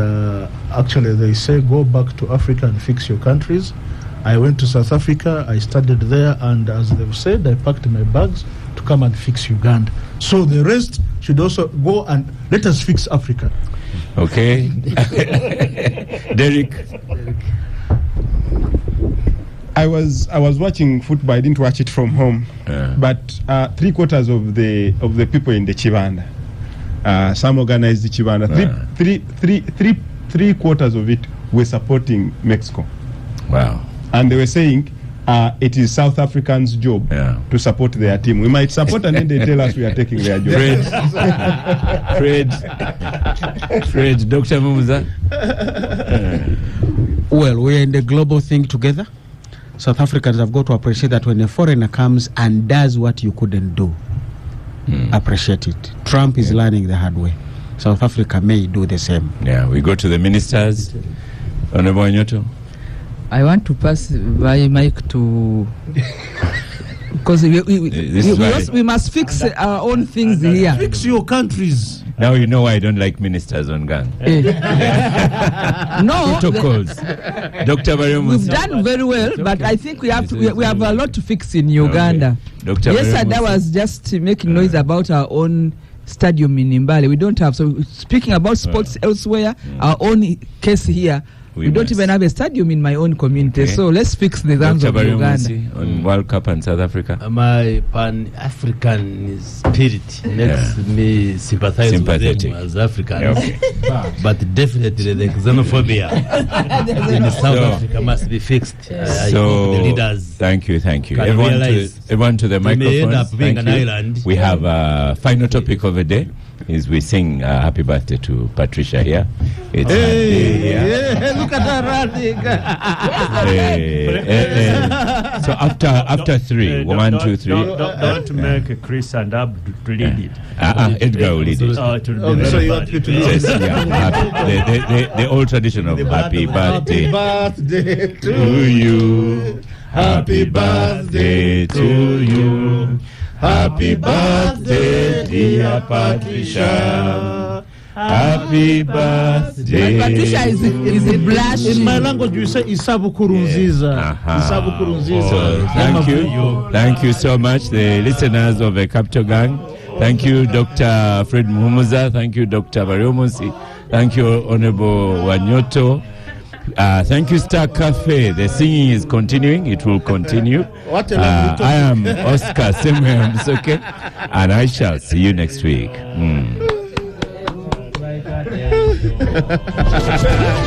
actually, they say go back to Africa and fix your countries. I went to South Africa, I studied there, and as they've said, I packed my bags to come and fix Uganda. So the rest should also go and let us fix Africa. Okay. Derek. I was watching football. I didn't watch it from home, but 3/4 of the people in the Chibanda, some organized the Chibanda. Three quarters of it were supporting Mexico. Wow. And they were saying it is South Africans' job to support their team. We might support and then they tell us we are taking their job. Fred, Dr. Muhumuza. Well, we're in the global thing together. South Africans have got to appreciate that when a foreigner comes and does what you couldn't do, appreciate it. Trump is learning the hard way. South Africa may do the same. Yeah, we go to the ministers. Honorable Wanyoto. I want to pass by mic to because we must fix our own things here. Fix your countries. Now you know why I don't like ministers on gang. No, protocols. Dr. Barrio we've Munsi. done very well, but I think we have to. We have a lot to fix in Uganda. Okay. Dr. Yesterday I was just making noise about our own stadium in Mbale. We don't have. So speaking about sports elsewhere, our own case here. We don't even have a stadium in my own community, so let's fix the guns of Uganda. On World Cup and South Africa. My Pan-African spirit makes me sympathize with them as Africans. Okay. But definitely the xenophobia in South Africa must be fixed. I hope the leaders thank you. Everyone to the microphone. May end up being an island. We have a final topic of the day. Is we sing happy birthday to Patricia here. It's her day here. Look at her running. So after three, 1, 2, 3. Don't make Chris and Ab to lead it. Edgar will lead it. So you want to Yes, the old tradition of happy birthday. Happy birthday to you. Happy birthday to you. Happy birthday, dear Patricia. Happy birthday. Patricia is blushing. In my language, you say Isabukuru Nziza. Isabukuru Nziza. So, thank you so much, the listeners of the Capital Gang. Thank you, Dr. Fred Muhumuza. Thank you, Dr. Barrio Munsi. Thank you, Honorable Wanyoto. Thank you, Star Cafe. The singing is continuing. It will continue. I am Oscar Samuel Msoke, and I shall see you next week.